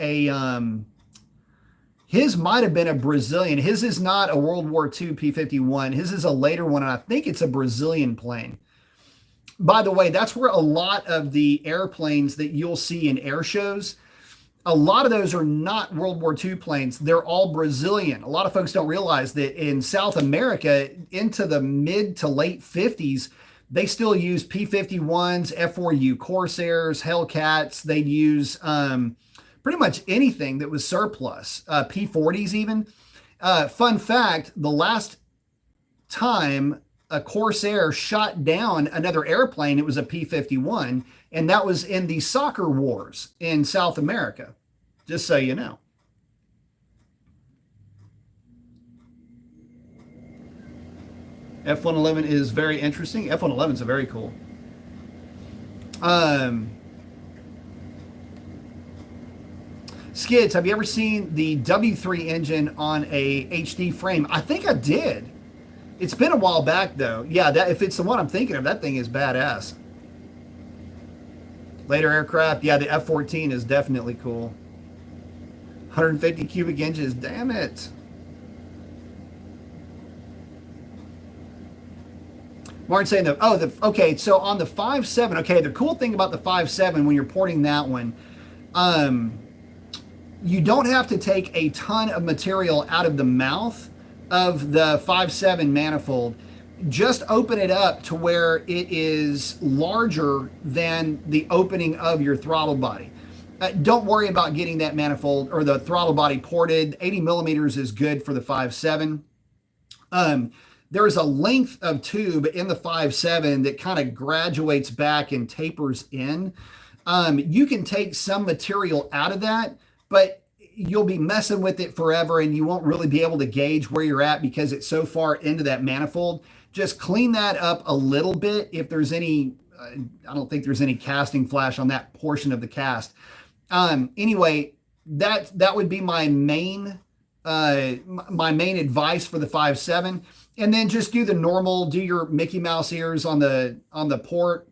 his might have been a Brazilian. His is not a World War II P-51. His is a later one, and I think it's a Brazilian plane. By the way, that's where a lot of the airplanes that you'll see in air shows, a lot of those are not World War II planes. They're all Brazilian. A lot of folks don't realize that in South America, into the mid to late 50s, they still use P-51s, F-4U Corsairs, Hellcats. They'd use pretty much anything that was surplus, P-40s even. Fun fact, the last time a Corsair shot down another airplane, it was a P-51, and that was in the soccer wars in South America, just so you know. F-111 is very interesting. F-111s are very cool. Skids, have you ever seen the W3 engine on a HD frame? I think I did. It's been a while back though. Yeah, if it's the one I'm thinking of, that thing is badass. Later aircraft, yeah, the F-14 is definitely cool. 150 cubic inches, damn it. Martin's saying okay, so on the 5.7, okay, the cool thing about the 5.7 when you're porting that one, you don't have to take a ton of material out of the mouth of the 5.7 manifold. Just open it up to where it is larger than the opening of your throttle body. Don't worry about getting that manifold or the throttle body ported. 80 millimeters is good for the 5.7. There is a length of tube in the 5.7 that kind of graduates back and tapers in. You can take some material out of that, but you'll be messing with it forever and you won't really be able to gauge where you're at because it's so far into that manifold. Just clean that up a little bit. If there's any, I don't think there's any casting flash on that portion of the cast. Anyway, that would be my main advice for the 5.7. And then just do the normal, do your Mickey Mouse ears on the port.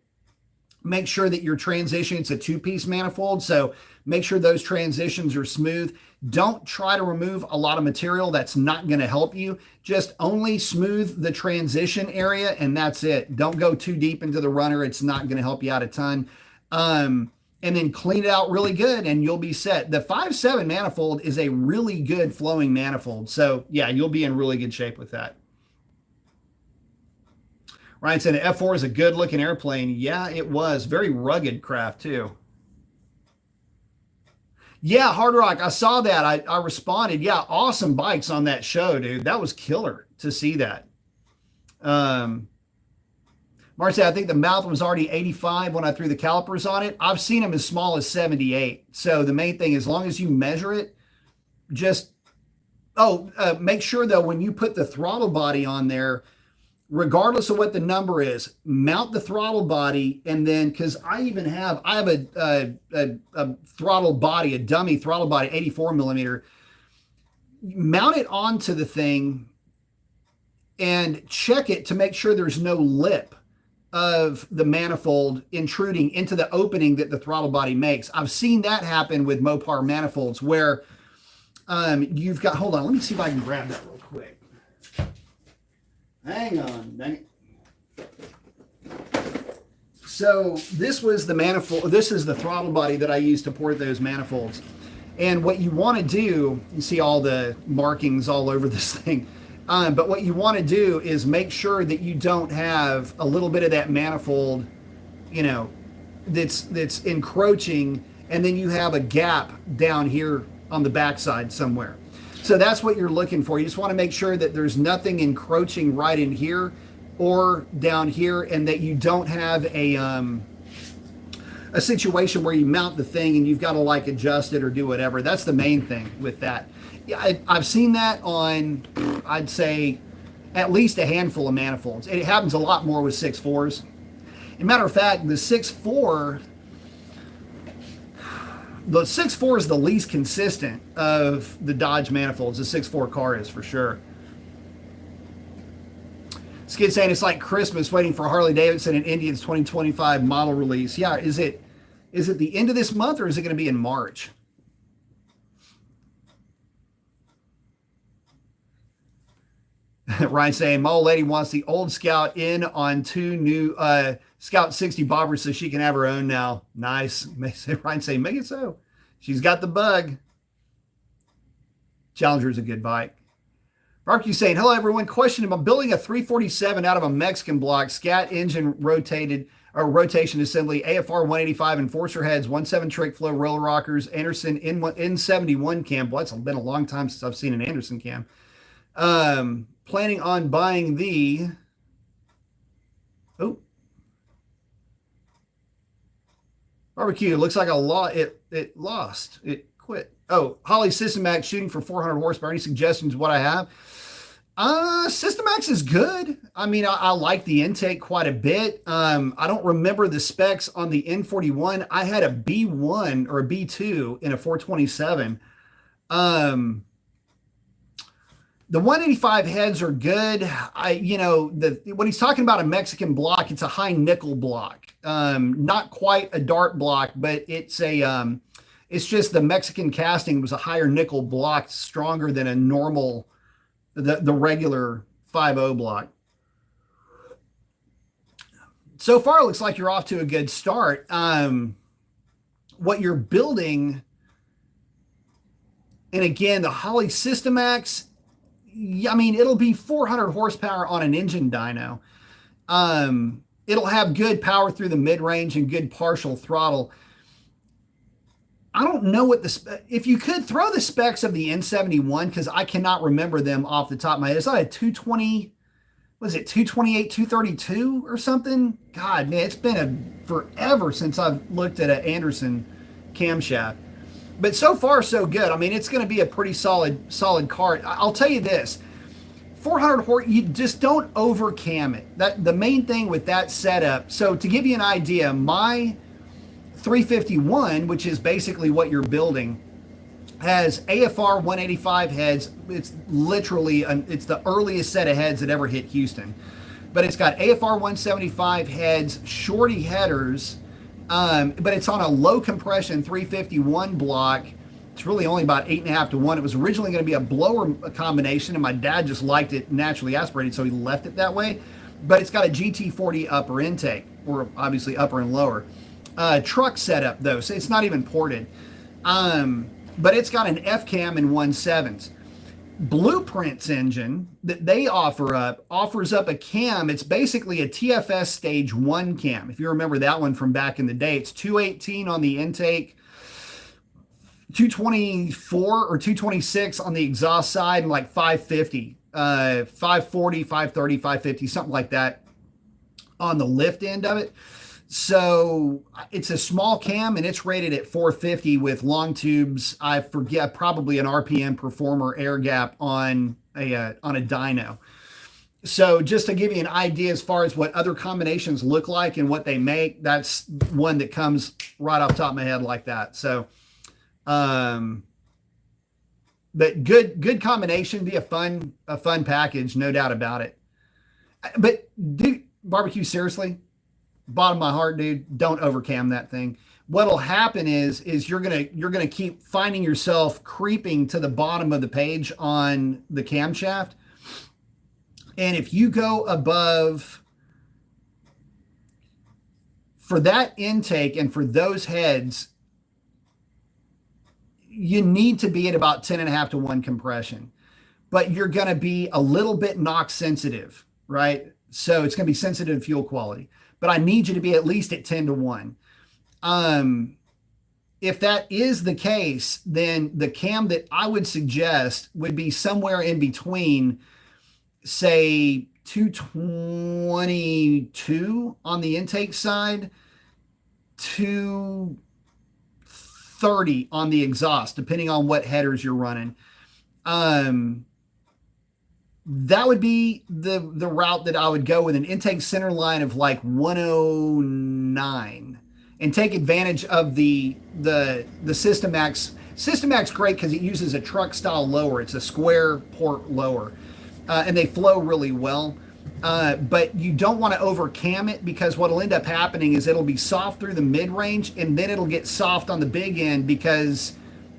Make sure that your transition, it's a 2-piece manifold, so make sure those transitions are smooth. Don't try to remove a lot of material. That's not going to help you. Just only smooth the transition area, and that's it. Don't go too deep into the runner. It's not going to help you out a ton. And then clean it out really good, and you'll be set. The 5.7 manifold is a really good flowing manifold. So, yeah, you'll be in really good shape with that. Ryan said F4 is a good looking airplane. Yeah, it was. Very rugged craft too. Yeah, Hard Rock, I saw that. I responded. Yeah, awesome bikes on that show, dude. That was killer to see that. Mark said, I think the mouth was already 85 when I threw the calipers on it. I've seen them as small as 78. So the main thing, as long as you measure it, just, make sure though, when you put the throttle body on there, regardless of what the number is, mount the throttle body, and then, because I have a throttle body, a dummy throttle body, 84 millimeter. Mount it onto the thing and check it to make sure there's no lip of the manifold intruding into the opening that the throttle body makes. I've seen that happen with Mopar manifolds where you've got, hold on, let me see if I can grab that real quick. Hang on, dang it. So this was the manifold. This is the throttle body that I used to port those manifolds. And what you want to do, you see all the markings all over this thing. But what you want to do is make sure that you don't have a little bit of that manifold, that's encroaching, and then you have a gap down here on the backside somewhere. So that's what you're looking for. You just want to make sure that there's nothing encroaching right in here or down here, and that you don't have a situation where you mount the thing and you've got to like adjust it or do whatever. That's the main thing with that. Yeah, I've seen that on, I'd say, at least a handful of manifolds. And it happens a lot more with 6.4s. As a matter of fact, the 6.4... The 6.4 is the least consistent of the Dodge manifolds. The 6.4 car is for sure. Skid saying it's like Christmas waiting for Harley Davidson and Indians 2025 model release. Yeah, is it the end of this month or is it going to be in March? Ryan saying, my old lady wants the old Scout in on 2 new Scout 60 bobbers so she can have her own now. Nice. Ryan saying, make it so. She's got the bug. Challenger is a good bike. Mark, you saying, hello everyone. Question: I'm building a 347 out of a Mexican block, scat engine rotation assembly, AFR 185 enforcer heads, 1.7 trick flow roller rockers, Anderson N71 cam. Well, it's been a long time since I've seen an Anderson cam. Planning on buying the barbecue. Looks like it lost. It quit. Oh, Holly Systemax shooting for 400 horsepower. Any suggestions what I have? Systemax is good. I mean, I like the intake quite a bit. I don't remember the specs on the N41. I had a B1 or a B2 in a 427. The 185 heads are good. When he's talking about a Mexican block, it's a high nickel block. Not quite a dart block, but it's just the Mexican casting was a higher nickel block, stronger than a normal, the regular 5.0 block. So far, it looks like you're off to a good start. What you're building, and again, the Holley Systemax, I mean, it'll be 400 horsepower on an engine dyno. It'll have good power through the mid-range and good partial throttle. I don't know what if you could throw the specs of the N71, because I cannot remember them off the top of my head. It's not a 220, was it 228, 232 or something? God, man, it's been forever since I've looked at an Anderson camshaft. But so far, so good. I mean, it's going to be a pretty solid cart. I'll tell you this, 400 horse, you just don't over cam it. The main thing with that setup. So to give you an idea, my 351, which is basically what you're building, has AFR 185 heads. It's literally, it's the earliest set of heads that ever hit Houston. But it's got AFR 175 heads, shorty headers, but it's on a low compression 351 block. It's really only about 8.5 to 1. It was originally going to be a blower combination, and my dad just liked it naturally aspirated, so he left it that way. But it's got a GT40 upper intake, or obviously upper and lower. Truck setup, though, so it's not even ported. But it's got an F-cam and 1.7s. Blueprint's engine that they offers up a cam. It's basically a TFS stage 1 cam. If you remember that one from back in the day, it's 218 on the intake, 224 or 226 on the exhaust side, and like 550, 540, 530, 550, something like that on the lift end of it. So it's a small cam, and it's rated at 450 with long tubes. I forget, probably an RPM Performer air gap on a dyno. So just to give you an idea as far as what other combinations look like and what they make, that's one that comes right off the top of my head like that. So, but good combination, be a fun package, no doubt about it. But dude, barbecue, seriously, bottom of my heart, dude, don't overcam that thing. What'll happen is you're gonna keep finding yourself creeping to the bottom of the page on the camshaft. And if you go above, for that intake and for those heads, you need to be at about 10.5 to 1 compression. But you're going to be a little bit NOx sensitive, right? So it's going to be sensitive to fuel quality. But I need you to be at least at 10 to 1. If that is the case, then the cam that I would suggest would be somewhere in between, say, 222 on the intake side, 230 on the exhaust, depending on what headers you're running. That would be the route that I would go, with an intake center line of like 109, and take advantage of the Systemax. Systemax great because it uses a truck style lower. It's a square port lower, and they flow really well. But you don't want to over cam it, because what'll end up happening is it'll be soft through the mid range, and then it'll get soft on the big end because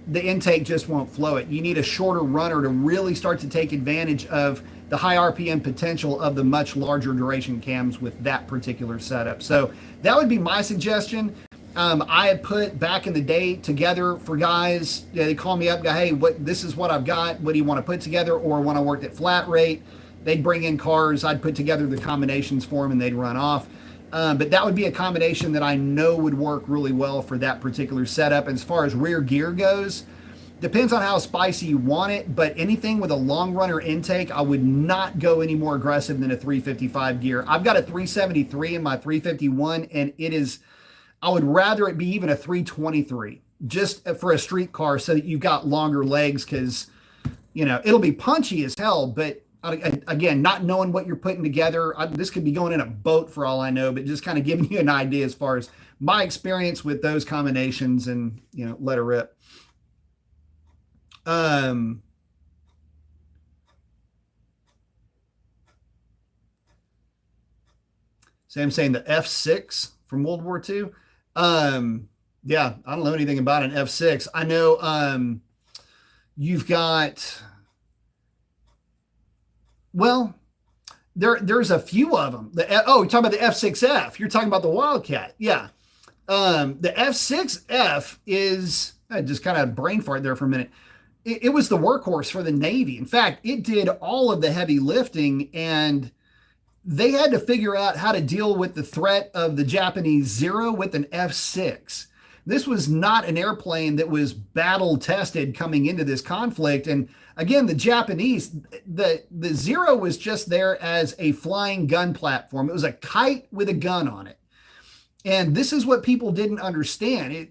the intake just won't flow it. You need a shorter runner to really start to take advantage of the high RPM potential of the much larger duration cams with that particular setup. So that would be my suggestion. I had put back in the day together for guys, they call me up, go, hey, this is what I've got. What do you want to put together? Or when I worked at Flat Rate, they'd bring in cars. I'd put together the combinations for them, and they'd run off. But that would be a combination that I know would work really well for that particular setup. As far as rear gear goes, depends on how spicy you want it, but anything with a long runner intake, I would not go any more aggressive than a 355 gear. I've got a 373 in my 351, and I would rather it be even a 323, just for a street car, so that you've got longer legs, because, it'll be punchy as hell, but again, not knowing what you're putting together, this could be going in a boat for all I know, but just kind of giving you an idea as far as my experience with those combinations, and, let her rip. Sam saying the F6 from World War II. Yeah, I don't know anything about an F6. I know you've got, well, there's a few of them. You're talking about the F6F. You're talking about the Wildcat. Yeah. The F6F is, I just kind of brain fart there for a minute. It was the workhorse for the Navy. In fact, it did all of the heavy lifting, and they had to figure out how to deal with the threat of the Japanese Zero with an F6. This was not an airplane that was battle tested coming into this conflict. And again, the Japanese, the Zero was just there as a flying gun platform. It was a kite with a gun on it. And this is what people didn't understand.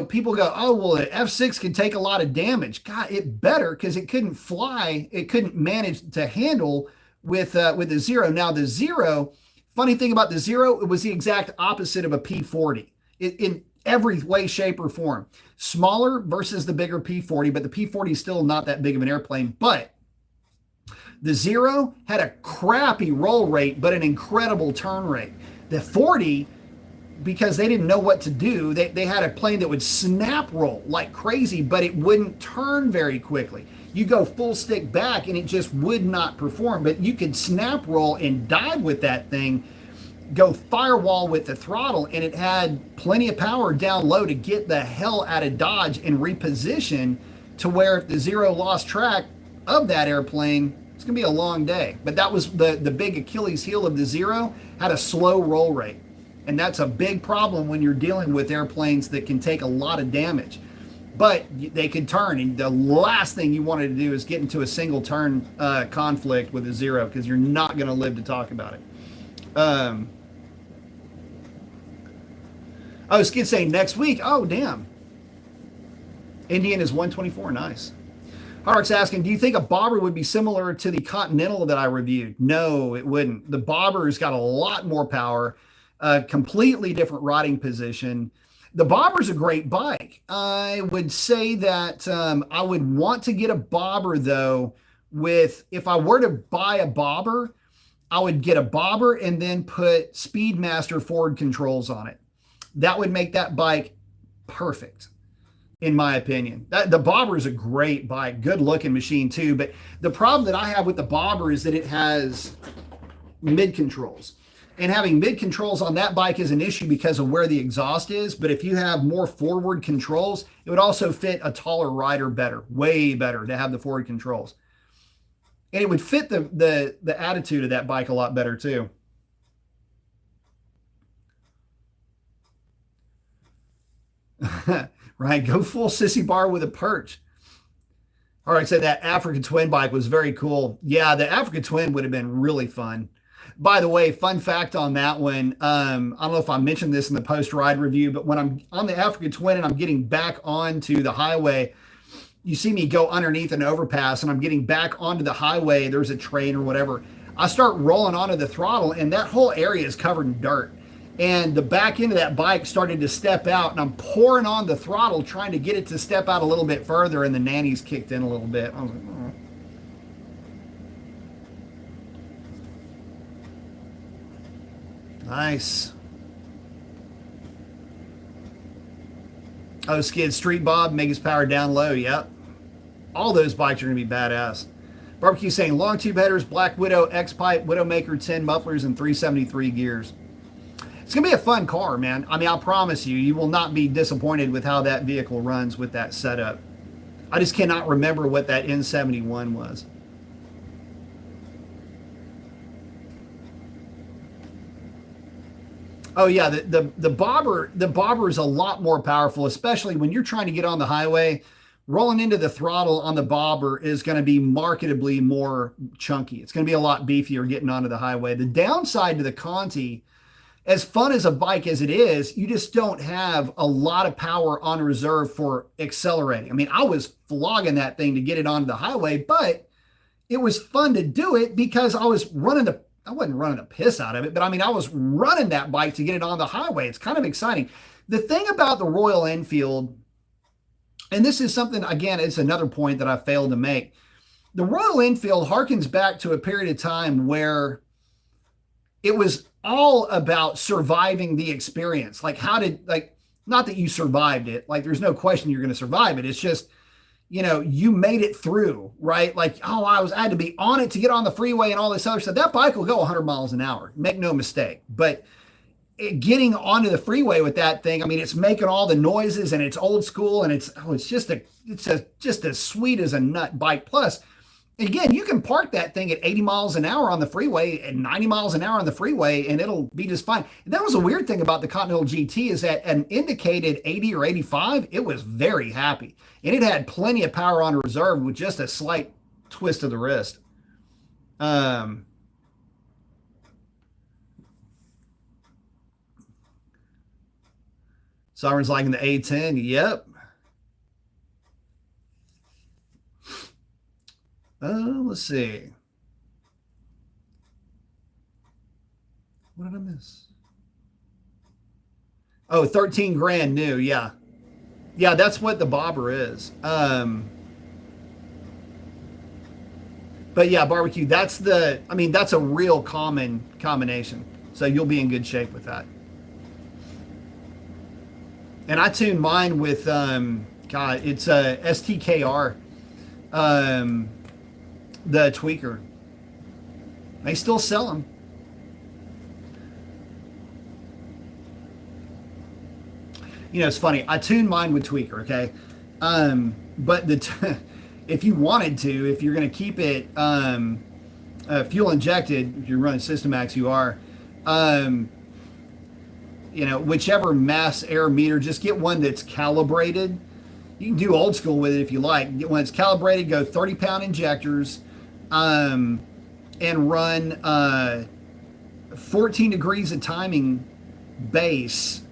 People go, oh, well, the F6 can take a lot of damage. God, it better, because it couldn't fly. It couldn't manage to handle with the Zero. Now, the Zero, funny thing about the Zero, it was the exact opposite of a P-40 in every way, shape, or form. Smaller versus the bigger P-40, but the P-40 is still not that big of an airplane. But the Zero had a crappy roll rate, but an incredible turn rate. The 40, because they didn't know what to do, they had a plane that would snap roll like crazy, but it wouldn't turn very quickly. You go full stick back and it just would not perform, but you could snap roll and dive with that thing, go firewall with the throttle, and it had plenty of power down low to get the hell out of Dodge and reposition to where if the Zero lost track of that airplane, it's going to be a long day. But that was the big Achilles heel of the Zero, had a slow roll rate. And that's a big problem when you're dealing with airplanes that can take a lot of damage. But they can turn, and the last thing you wanted to do is get into a single turn conflict with a Zero, because you're not going to live to talk about it. Skid saying next week. Oh, damn. Indian is 124. Nice. Hart's asking, do you think a Bobber would be similar to the Continental that I reviewed? No, it wouldn't. The Bobber's got a lot more power, a completely different riding position. The Bobber's a great bike. I would say that I would want to get a Bobber, though, if I were to buy a Bobber, I would get a Bobber and then put Speedmaster forward controls on it. That would make that bike perfect, in my opinion. The Bobber is a great bike, good looking machine too. But the problem that I have with the Bobber is that it has mid controls. And having mid controls on that bike is an issue because of where the exhaust is. But if you have more forward controls, it would also fit a taller rider better, way better to have the forward controls. And it would fit the attitude of that bike a lot better too. Right, go full sissy bar with a perch. All right, so that Africa Twin bike was very cool. Yeah, the Africa Twin would have been really fun. By the way, fun fact on that one, I don't know if I mentioned this in the post-ride review, but when I'm on the Africa Twin and I'm getting back onto the highway, you see me go underneath an overpass and I'm getting back onto the highway, there's a train or whatever. I start rolling onto the throttle and that whole area is covered in dirt. And the back end of that bike started to step out, and I'm pouring on the throttle trying to get it to step out a little bit further, and the nannies kicked in a little bit. I was like, oh. Nice. Oh, Skid, Street Bob, make his power down low. Yep. All those bikes are going to be badass. Barbecue saying long tube headers, Black Widow, X-Pipe, Widowmaker 10 mufflers, and 373 gears. It's going to be a fun car, man. I mean, I'll promise you, you will not be disappointed with how that vehicle runs with that setup. I just cannot remember what that N71 was. Oh yeah, the Bobber is a lot more powerful, especially when you're trying to get on the highway. Rolling into the throttle on the Bobber is going to be marketably more chunky. It's going to be a lot beefier getting onto the highway. The downside to the Conti, as fun as a bike as it is, you just don't have a lot of power on reserve for accelerating. I mean, I was flogging that thing to get it onto the highway, but it was fun to do it because I wasn't running the piss out of it, but I mean, I was running that bike to get it on the highway. It's kind of exciting. The thing about the Royal Enfield, and this is something, again, it's another point that I failed to make. The Royal Enfield harkens back to a period of time where it was all about surviving the experience. Not that you survived it. Like, there's no question you're going to survive it. It's just, you made it through, right? Like, I had to be on it to get on the freeway and all this other stuff. That bike will go 100 miles an hour. Make no mistake. But getting onto the freeway with that thing, I mean, it's making all the noises and it's old school and it's just as sweet as a nut bike. Plus, Again, you can park that thing at 80 miles an hour on the freeway and 90 miles an hour on the freeway, and it'll be just fine. And that was a weird thing about the Continental GT is that an indicated 80 or 85, it was very happy. And it had plenty of power on reserve with just a slight twist of the wrist. Sovereign's liking the A10. Yep. Let's see. What did I miss? Oh, 13 grand new. Yeah. Yeah, that's what the bobber is. But yeah, barbecue, that's a real common combination. So you'll be in good shape with that. And I tuned mine with, God, it's a STKR, the tweaker. They still sell them. You know, it's funny. I tuned mine with tweaker, okay? But if you wanted to, if you're going to keep it fuel injected, if you're running Systemax, you are. You know, whichever mass air meter, just get one that's calibrated. You can do old school with it if you like. Get one that's calibrated, go 30-pound injectors, and run 14 degrees of timing base,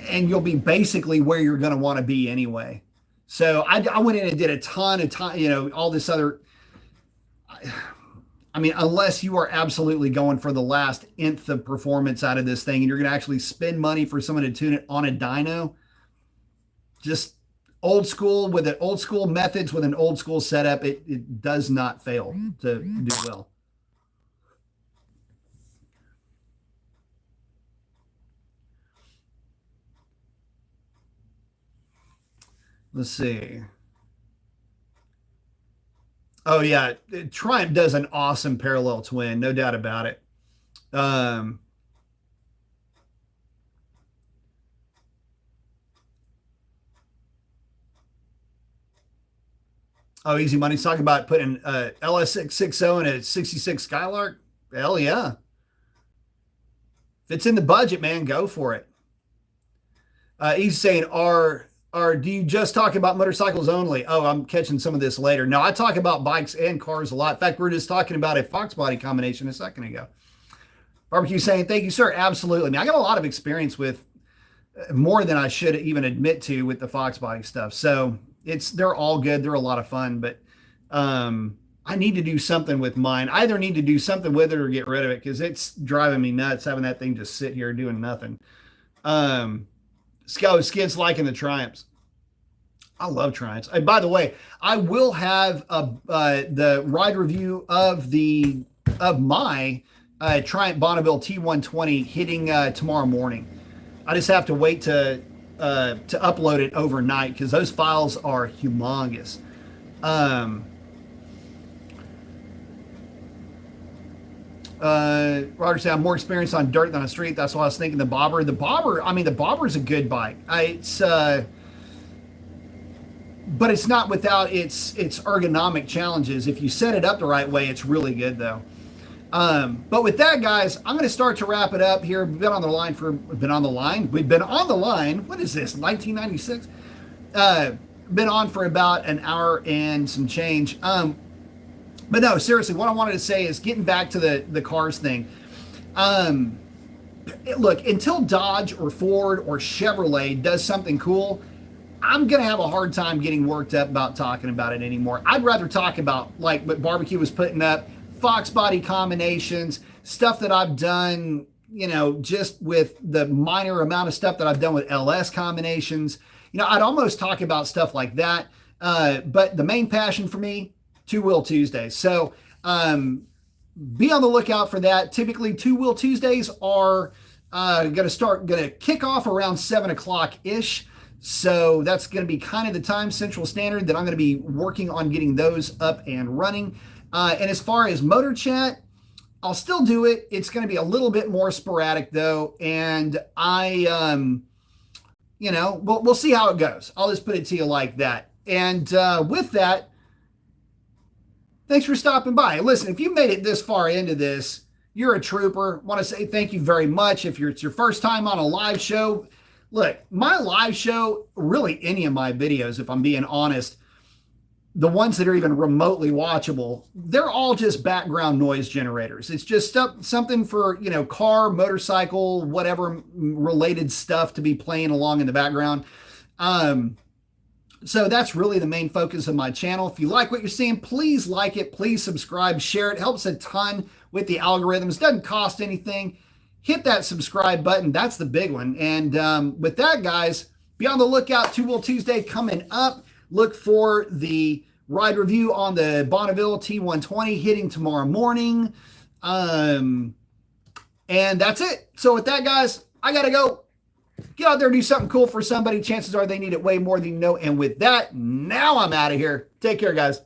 and you'll be basically where you're going to want to be anyway. So I went in and did a ton of time, you know, all this other. I mean, unless you are absolutely going for the last nth of performance out of this thing and you're going to actually spend money for someone to tune it on a dyno, just old school with an old school methods with an old school setup, it does not fail to do well. Let's see. Oh yeah, Triumph does an awesome parallel twin, no doubt about it. Um, oh, Easy Money's talking about putting LS660 in a 66 Skylark. Hell yeah. If it's in the budget, man, go for it. He's saying, do you just talk about motorcycles only? Oh, I'm catching some of this later. No, I talk about bikes and cars a lot. In fact, we are just talking about a Fox body combination a second ago. Barbecue saying, thank you, sir. Absolutely. I mean, I got a lot of experience with more than I should even admit to with the Fox body stuff. So they're all good. They're a lot of fun, but I need to do something with mine. I either need to do something with it or get rid of it because it's driving me nuts having that thing just sit here doing nothing. Skid's liking the Triumphs. I love Triumphs. And by the way, I will have the ride review of my Triumph Bonneville T120 hitting tomorrow morning. I just have to wait to upload it overnight because those files are humongous. Roger said, I'm more experienced on dirt than on street. That's why I was thinking the Bobber. The Bobber is a good bike. But it's not without its ergonomic challenges. If you set it up the right way, it's really good though. But with that, guys, I'm going to start to wrap it up here. We've been on the line. What is this? 1996. Been on for about an hour and some change. But no, seriously, what I wanted to say is getting back to the cars thing. Look, until Dodge or Ford or Chevrolet does something cool, I'm going to have a hard time getting worked up about talking about it anymore. I'd rather talk about like what Barbecue was putting up, Fox body combinations, stuff that I've done, you know, just with the minor amount of stuff that I've done with LS combinations. You know, I'd almost talk about stuff like that. But the main passion for me, Two Wheel Tuesdays. So be on the lookout for that. Typically, Two Wheel Tuesdays are going to kick off around 7 o'clock ish. So that's going to be kind of the time Central Standard that I'm going to be working on getting those up and running. And as far as Motor Chat, I'll still do it. It's going to be a little bit more sporadic though. And we'll see how it goes. I'll just put it to you like that. And with that, Thanks for stopping by. Listen, if you made it this far into this, you're a trooper. Want to say thank you very much. If it's your first time on a live show, look, my live show, really any of my videos, if I'm being honest, the ones that are even remotely watchable, they're all just background noise generators. It's just something for, car, motorcycle, whatever related stuff to be playing along in the background. So that's really the main focus of my channel. If you like what you're seeing, please like it, please subscribe, share it. Helps a ton with the algorithms. Doesn't cost anything. Hit that subscribe button. That's the big one. And with that, guys, be on the lookout. Two Wheel Tuesday coming up. Look for the ride review on the Bonneville T120 hitting tomorrow morning. And that's it. So with that, guys, I got to go. Get out there and do something cool for somebody. Chances are they need it way more than you know. And with that, now I'm out of here. Take care, guys.